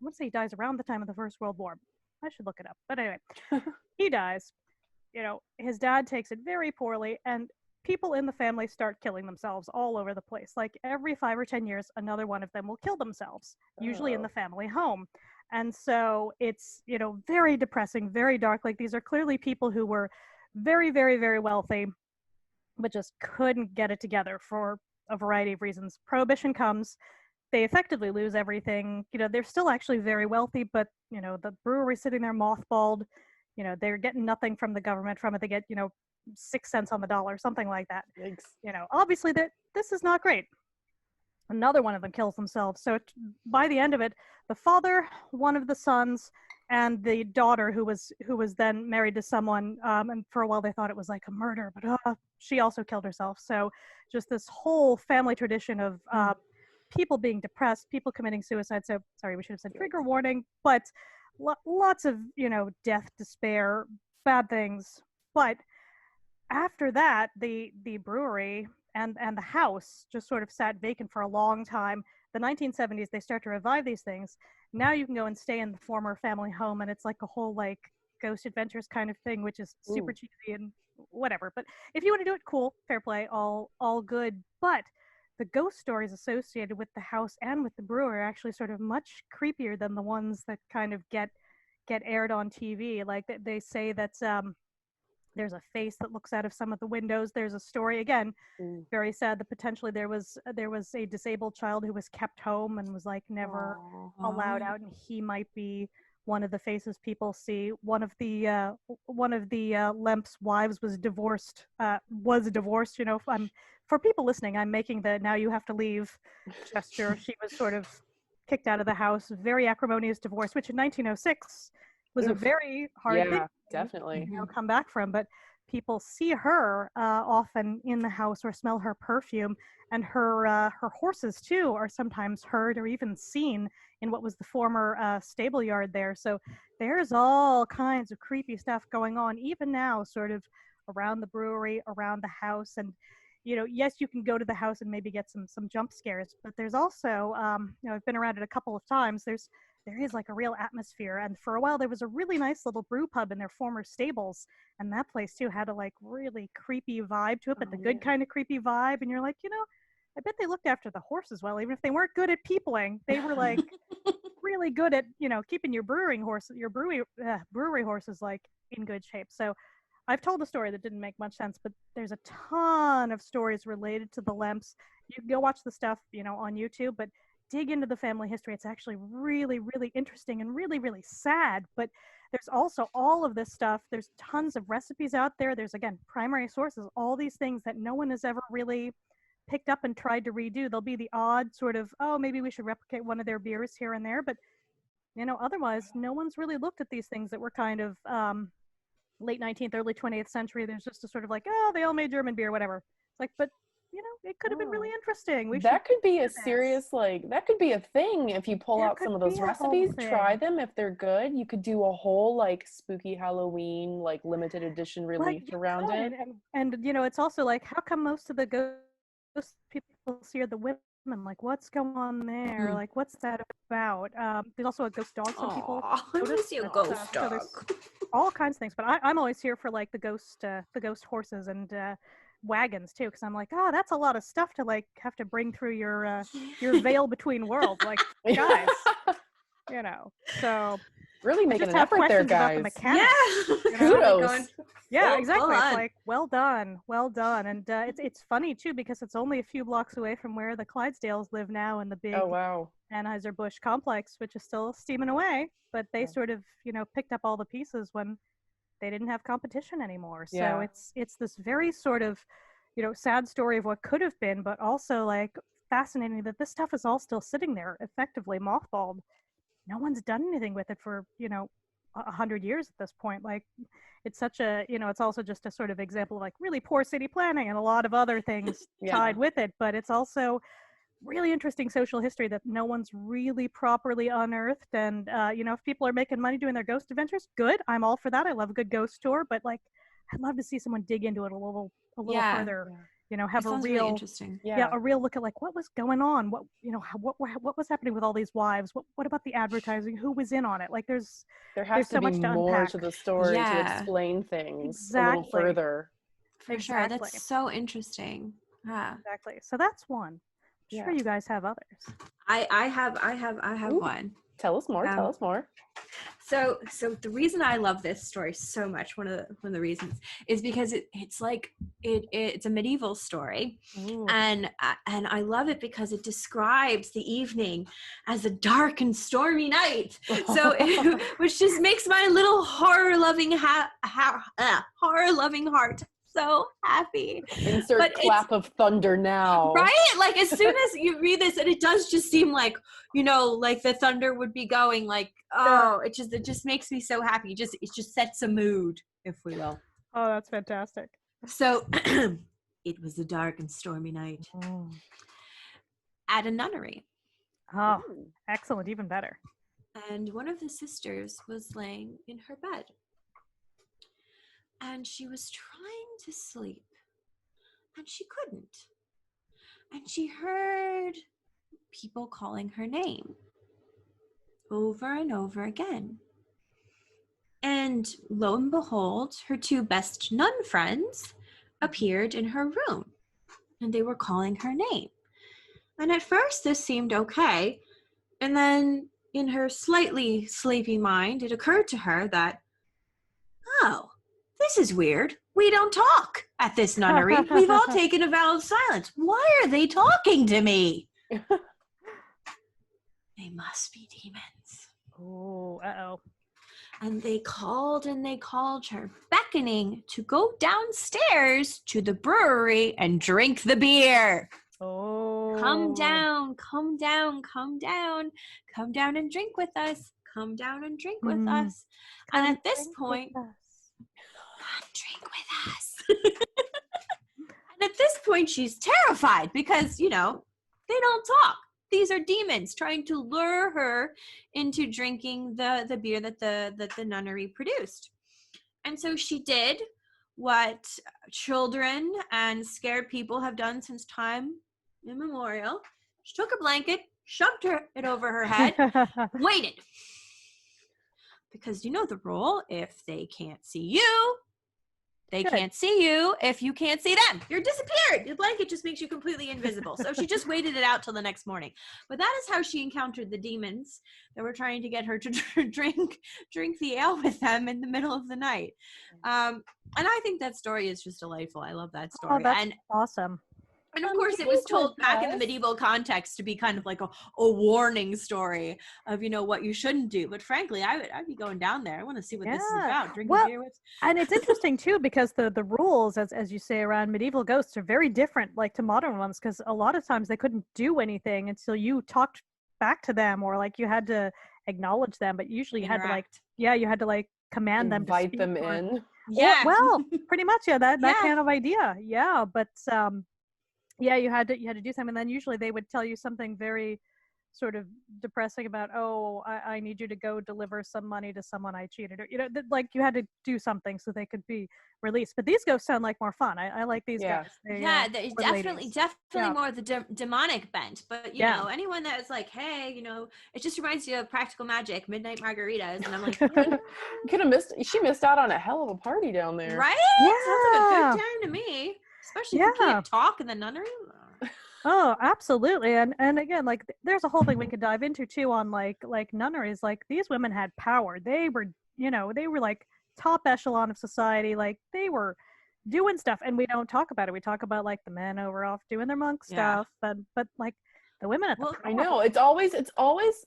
want to say he dies around the time of the First World War. I should look it up. But anyway, he dies. His dad takes it very poorly, and people in the family start killing themselves all over the place. Every 5 or 10 years, another one of them will kill themselves, usually in the family home. And so it's, very depressing, very dark. These are clearly people who were very, very, very wealthy, but just couldn't get it together for a variety of reasons. Prohibition comes. They effectively lose everything. They're still actually very wealthy, but, the brewery's sitting there mothballed. They're getting nothing from the government from it. They get, 6 cents on the dollar, something like that. Thanks. Obviously this is not great. Another one of them kills themselves. So by the end of it, the father, one of the sons, and the daughter, who was then married to someone, and for a while they thought it was like a murder, but she also killed herself. So just this whole family tradition of people being depressed, people committing suicide. So sorry, we should have said trigger warning, but lots of death, despair, bad things. But after that, the brewery and the house just sort of sat vacant for a long time. The 1970s, they start to revive these things. Now you can go and stay in the former family home, and it's like a whole Ghost Adventures kind of thing, which is super cheesy and whatever. But if you want to do it, cool, fair play, all good. But the ghost stories associated with the house and with the brewer are actually sort of much creepier than the ones that kind of get aired on TV. They say that there's a face that looks out of some of the windows. There's a story, again, very sad, that potentially there was a disabled child who was kept home and was never allowed out, and he might be one of the faces people see. One of the Lemp's wives was divorced. For people listening, I'm making the now you have to leave gesture. She was sort of kicked out of the house. Very acrimonious divorce, which in 1906 was a very hard thing. Definitely. Come back from. But people see her often in the house or smell her perfume, and her horses too are sometimes heard or even seen in what was the former stable yard there. So there's all kinds of creepy stuff going on even now, sort of around the brewery, around the house. And yes, you can go to the house and maybe get some jump scares, but there's also I've been around it a couple of times. There's there is like a real atmosphere. And for a while, there was a really nice little brew pub in their former stables. And that place too had a like really creepy vibe to it, but the good kind of creepy vibe. And you're like, I bet they looked after the horses well, even if they weren't good at peopling. They were like really good at, keeping your brewery horses like in good shape. So I've told a story that didn't make much sense, but there's a ton of stories related to the Lemps. You can go watch the stuff, on YouTube, but dig into the family history. It's actually really, really interesting and really, really sad. But there's also all of this stuff. There's tons of recipes out there. There's, again, primary sources, all these things that no one has ever really picked up and tried to redo. There'll be the odd sort of, oh, maybe we should replicate one of their beers here and there. But, otherwise, no one's really looked at these things that were kind of late 19th, early 20th century. There's just a sort of like, oh, they all made German beer, whatever. It's like, but it could have been really interesting. That could be a serious, that could be a thing if you pull out some of those recipes, try them. If they're good, you could do a whole spooky Halloween, limited edition release around it. And it's also like, how come most of the ghost people see are the women? Like, what's going on there? Like, what's that about? There's also a ghost dog. Some people notice a ghost dog. So all kinds of things, but I'm always here for the ghost horses and wagons too, because I'm like, oh, that's a lot of stuff to have to bring through your veil between worlds, guys, so really making an effort there, guys. Kudos. Yeah, exactly. It's like, well done. And it's funny too, because it's only a few blocks away from where the Clydesdales live now in the big Anheuser-Busch complex, which is still steaming away, but they sort of picked up all the pieces when they didn't have competition anymore. So it's this very sort of, sad story of what could have been, but also fascinating that this stuff is all still sitting there effectively mothballed. No one's done anything with it for, 100 years at this point. It's such a, it's also just a sort of example of really poor city planning and a lot of other things tied with it, but it's also really interesting social history that no one's really properly unearthed. And if people are making money doing their ghost adventures, good, I'm all for that. I love a good ghost tour, but I'd love to see someone dig into it a little further. Have a real really interesting. A real look at what was going on, what was happening with all these wives, what about the advertising, who was in on it. There has to be so much more unpack to the story to explain things a little further. For sure, that's so interesting. Exactly. So that's one. I'm sure you guys have others. I have one. Tell us more. So the reason I love this story so much, one of the reasons, is because it's a medieval story. Ooh. and I love it because it describes the evening as a dark and stormy night. So which just makes my little horror loving heart so happy. Insert clap of thunder now. Right? As soon as you read this, and it does just seem like the thunder would be going it just makes me so happy. It just sets a mood, if we will. Oh, that's fantastic. So it was a dark and stormy night at a nunnery. Oh, excellent. Even better. And one of the sisters was laying in her bed. And she was trying to sleep, and she couldn't. And she heard people calling her name over and over again. And lo and behold, her two best nun friends appeared in her room, and they were calling her name. And at first, this seemed okay. And then in her slightly sleepy mind, it occurred to her that, oh, this is weird. We don't talk at this nunnery. We've all taken a vow of silence. Why are they talking to me? They must be demons. Oh, uh-oh. And they called her, beckoning to go downstairs to the brewery and drink the beer. Oh. Come down and drink with us. Come down and drink with us. And at this point, drink with us. And at this point, she's terrified because, they don't talk. These are demons trying to lure her into drinking the beer that the nunnery produced. And so she did what children and scared people have done since time immemorial. She took a blanket, shoved it over her head, waited. Because you know the rule, if they can't see you, they can't see you. If you can't see them, you're disappeared. The blanket just makes you completely invisible. So she just waited it out till the next morning. But that is how she encountered the demons that were trying to get her to drink the ale with them in the middle of the night. And I think that story is just delightful. I love that story. Oh, that's awesome. And of course, it was told back in the medieval context to be kind of like a warning story of, you know, what you shouldn't do. But frankly, I'd be going down there. I want to see what this is about. Drinking beer with. And it's interesting too, because the rules, as you say, around medieval ghosts are very different, like to modern ones, because a lot of times they couldn't do anything until you talked back to them, or like you had to acknowledge them. But usually you had to like command them to invite them in. Yeah. Well, pretty much. Yeah. That kind of idea. Yeah. But yeah, you had to do something, and then usually they would tell you something very sort of depressing about, oh, I need you to go deliver some money to someone I cheated, or, you know, like you had to do something so they could be released. But these ghosts sound like more fun. I like these guys. They, definitely more of the demonic bent. But you know, anyone that is like, hey, you know, it just reminds you of Practical Magic, Midnight Margaritas, and I'm like, could have missed. She missed out on a hell of a party down there, right? Yeah, sounds like a good time to me. Especially if you can't talk in the nunnery. Oh, absolutely. And again, like there's a whole thing we could dive into too on like nunneries. Like these women had power. They were, you know, they were like top echelon of society. Like they were doing stuff, and we don't talk about it. We talk about like the men over off doing their monk stuff, but like the women at the I know it's always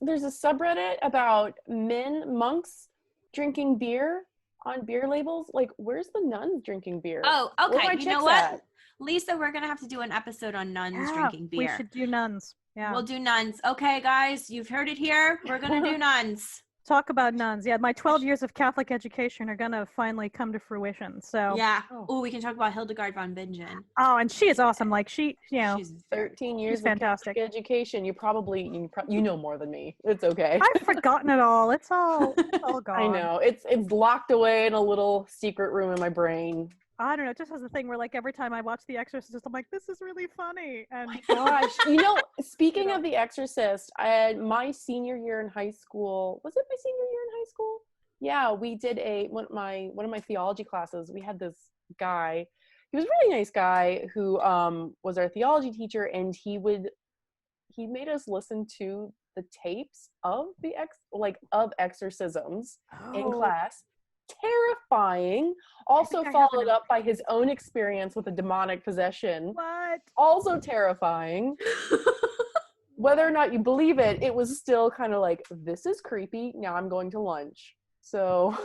there's a subreddit about monks drinking beer on beer labels. Like, where's the nuns drinking beer? Oh, okay. You know what, Lisa, we're gonna have to do an episode on nuns drinking beer. We should do nuns. Yeah, we'll do nuns. Okay, guys, you've heard it here. We're gonna do nuns. Talk about nuns. Yeah, my 12 years of Catholic education are gonna finally come to fruition. So we can talk about Hildegard von Bingen. Oh, and she is awesome. Like she's 13 years of fantastic education. You know more than me. It's okay. I've forgotten it all. It's all gone. I know. It's locked away in a little secret room in my brain. I don't know. It just has a thing where, like, every time I watch The Exorcist, I'm like, this is really funny. And my gosh, you know, speaking of The Exorcist, my senior year in high school. Was it my senior year in high school? Yeah, we did one of my theology classes. We had this guy. He was a really nice guy who was our theology teacher, and he made us listen to the tapes of of exorcisms in class. Terrifying. Also followed up by his own experience with a demonic possession. What? Also terrifying. Whether or not you believe it, it was still kind of like, this is creepy. Now I'm going to lunch. So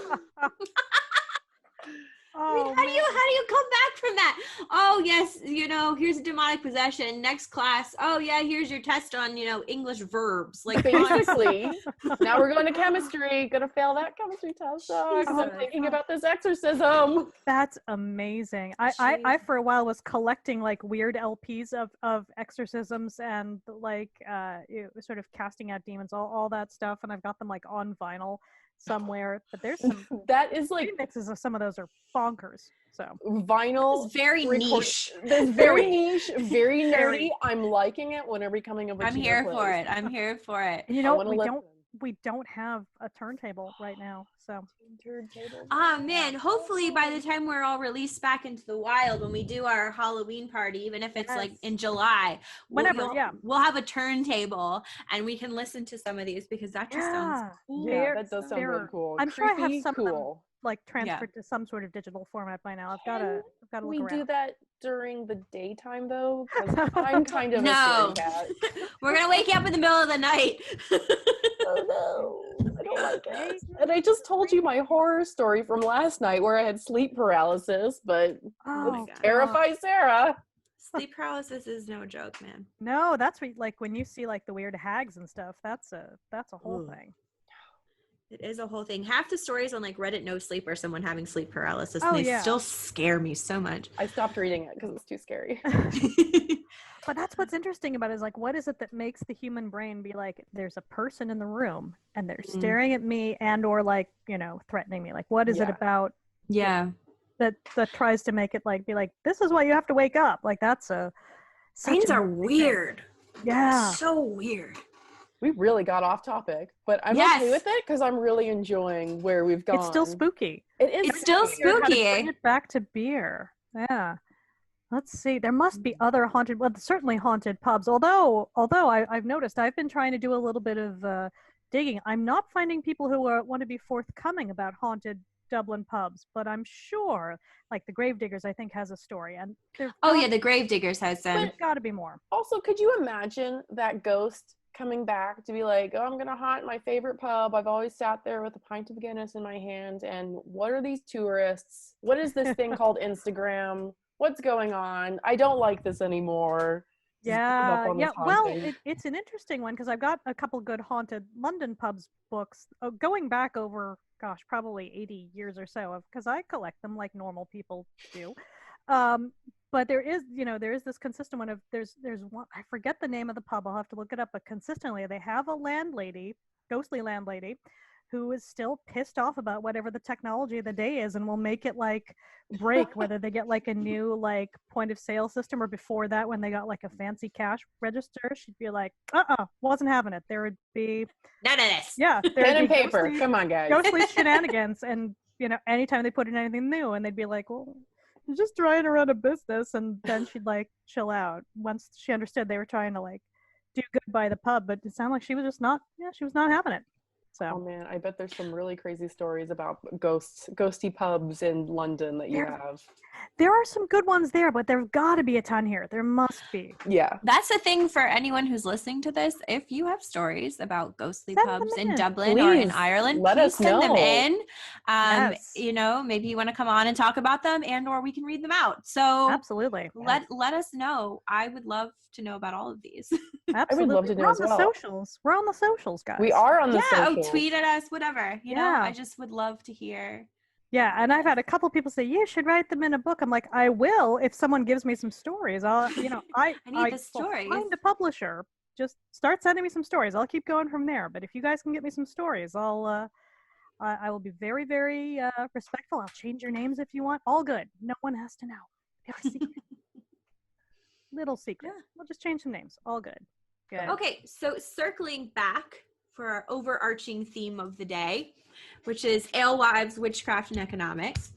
I mean, how do you come back from that? Oh yes, you know, here's a demonic possession. Next class, oh yeah, here's your test on, you know, English verbs. Like basically, now we're going to chemistry. Gonna fail that chemistry test because I'm thinking about this exorcism. That's amazing. I for a while was collecting like weird LPs of exorcisms and like sort of casting out demons, all that stuff, and I've got them like on vinyl somewhere, but there's some that is like remixes of some of those are bonkers. So vinyl, very niche. There's very niche, very nerdy. I'm liking it when every coming of a I'm here for it. I'm here for it. And you know, we don't have a turntable right now, so man, hopefully by the time we're all released back into the wild, when we do our Halloween party, even if it's like in July, we'll have a turntable and we can listen to some of these, because that just sounds cool. Yeah, that does sound really cool. I'm sure I have some of them like transferred to some sort of digital format by now. I've got to look we around. Do that during the daytime though, because I'm kind of a scaredy cat. We're gonna wake you up in the middle of the night. Oh no, I don't like it. And I just told you my horror story from last night where I had sleep paralysis, but terrifies Sarah. Sleep paralysis is no joke, man. No, that's like when you see like the weird hags and stuff. That's a whole thing. It is a whole thing. Half the stories on like Reddit No Sleep are someone having sleep paralysis, and they still scare me so much. I stopped reading it because it's too scary. But that's what's interesting about it, is like, what is it that makes the human brain be like, there's a person in the room and they're staring at me and or like, you know, threatening me? Like, what is it about that tries to make it like be like, this is why you have to wake up? Like, that's brains are weird. Yeah, so weird. We really got off topic, but I'm okay with it because I'm really enjoying where we've gone. It's still spooky. It's still spooky. Bring it back to beer. Yeah. Let's see. There must be other haunted, well, certainly haunted pubs. Although I've noticed, I've been trying to do a little bit of digging. I'm not finding people who want to be forthcoming about haunted Dublin pubs, but I'm sure, like the Gravediggers, I think has a story. And the Gravediggers has some. There's got to be more. Also, could you imagine that ghost coming back to be like, oh, I'm gonna haunt my favorite pub. I've always sat there with a pint of Guinness in my hand, and what are these tourists? What is this thing called Instagram? What's going on? I don't like this anymore. Yeah. Well, it's an interesting one because I've got a couple good haunted London pubs books going back over, gosh, probably 80 years or so, because I collect them like normal people do. But there is this consistent one of there's one, I forget the name of the pub. I'll have to look it up. But consistently, they have a ghostly landlady, who is still pissed off about whatever the technology of the day is, and will make it like break, whether they get like a new like point of sale system, or before that when they got like a fancy cash register, she'd be like, wasn't having it. There would be none of this. Yeah, pen and paper. Come on, guys. Ghostly shenanigans, and anytime they put in anything new, and they'd be like, well, you're just trying to run a business, and then she'd like chill out once she understood they were trying to like do good by the pub, but it sounded like she was just not having it. So. Oh man, I bet there's some really crazy stories about ghosty pubs in London that you have. There are some good ones there, but there's got to be a ton here. There must be. Yeah. That's the thing for anyone who's listening to this. If you have stories about ghostly pubs in Dublin or in Ireland, please send them in. Yes. Maybe you want to come on and talk about them, and or we can read them out. So absolutely. Let us know. I would love to know about all of these. Absolutely. I would love to know as well. We're on the socials, guys. We are on the socials. Tweet at us, whatever. You know, I just would love to hear. Yeah, and I've had a couple people say, you should write them in a book. I'm like, I will if someone gives me some stories. I need the stories. Find a publisher. Just start sending me some stories. I'll keep going from there. But if you guys can get me some stories, I will be very, very respectful. I'll change your names if you want. All good. No one has to know. They're a secret. Little secret. Yeah. We'll just change some names. All good. Good. Okay, so circling back for our overarching theme of the day, which is alewives, witchcraft, and economics.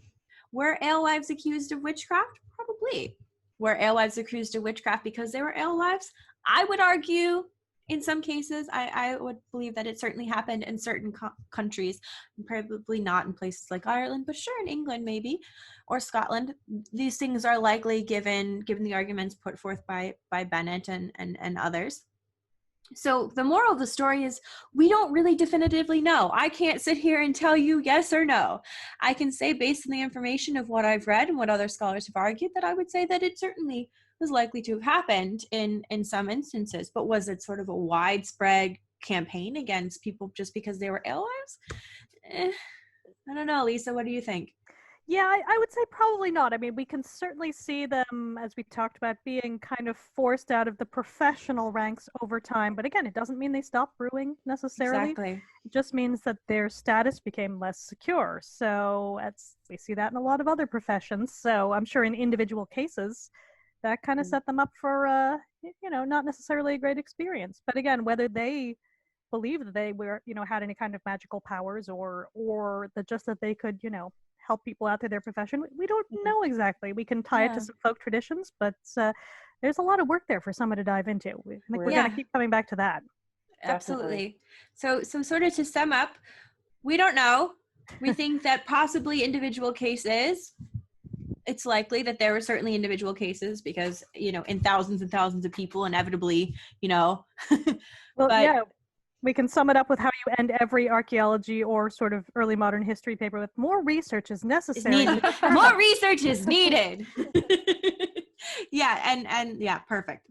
Were alewives accused of witchcraft? Probably. Were alewives accused of witchcraft because they were alewives? I would argue in some cases, I would believe that it certainly happened in certain countries, probably not in places like Ireland, but sure, in England maybe, or Scotland. These things are likely given the arguments put forth by Bennett and others. So the moral of the story is we don't really definitively know. I can't sit here and tell you yes or no. I can say based on the information of what I've read and what other scholars have argued that I would say that it certainly was likely to have happened in some instances. But was it sort of a widespread campaign against people just because they were alewives? I don't know, Lisa, what do you think? Yeah, I would say probably not. I mean, we can certainly see them, as we talked about, being kind of forced out of the professional ranks over time. But again, it doesn't mean they stopped brewing necessarily. Exactly. It just means that their status became less secure. So we see that in a lot of other professions. So I'm sure in individual cases, that kind of set them up for, not necessarily a great experience. But again, whether they believe that they were, had any kind of magical powers or that just that they could, help people out through their profession. We don't know exactly. We can tie it to some folk traditions, but there's a lot of work there for someone to dive into. I think we're going to keep coming back to that. Absolutely. So sort of to sum up, we don't know. We think that possibly individual cases, it's likely that there were certainly individual cases because, in thousands and thousands of people, inevitably, Well, we can sum it up with how you end every archaeology or sort of early modern history paper with more research is necessary. More research is needed. Perfect.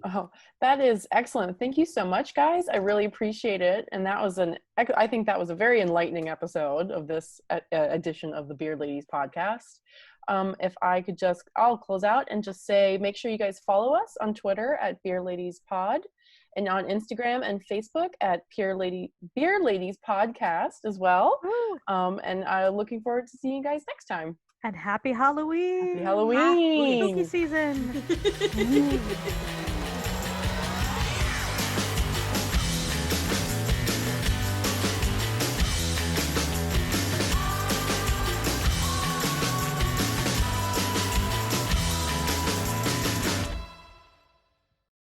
Oh, that is excellent. Thank you so much, guys. I really appreciate it. And I think that was a very enlightening episode of this edition of the Beer Ladies podcast. If I could I'll close out and just say, make sure you guys follow us on Twitter at Beer Ladies Pod, and on Instagram and Facebook at Beer Ladies Podcast as well. And I'm looking forward to seeing you guys next time. And happy Halloween! Happy Halloween! Spooky season!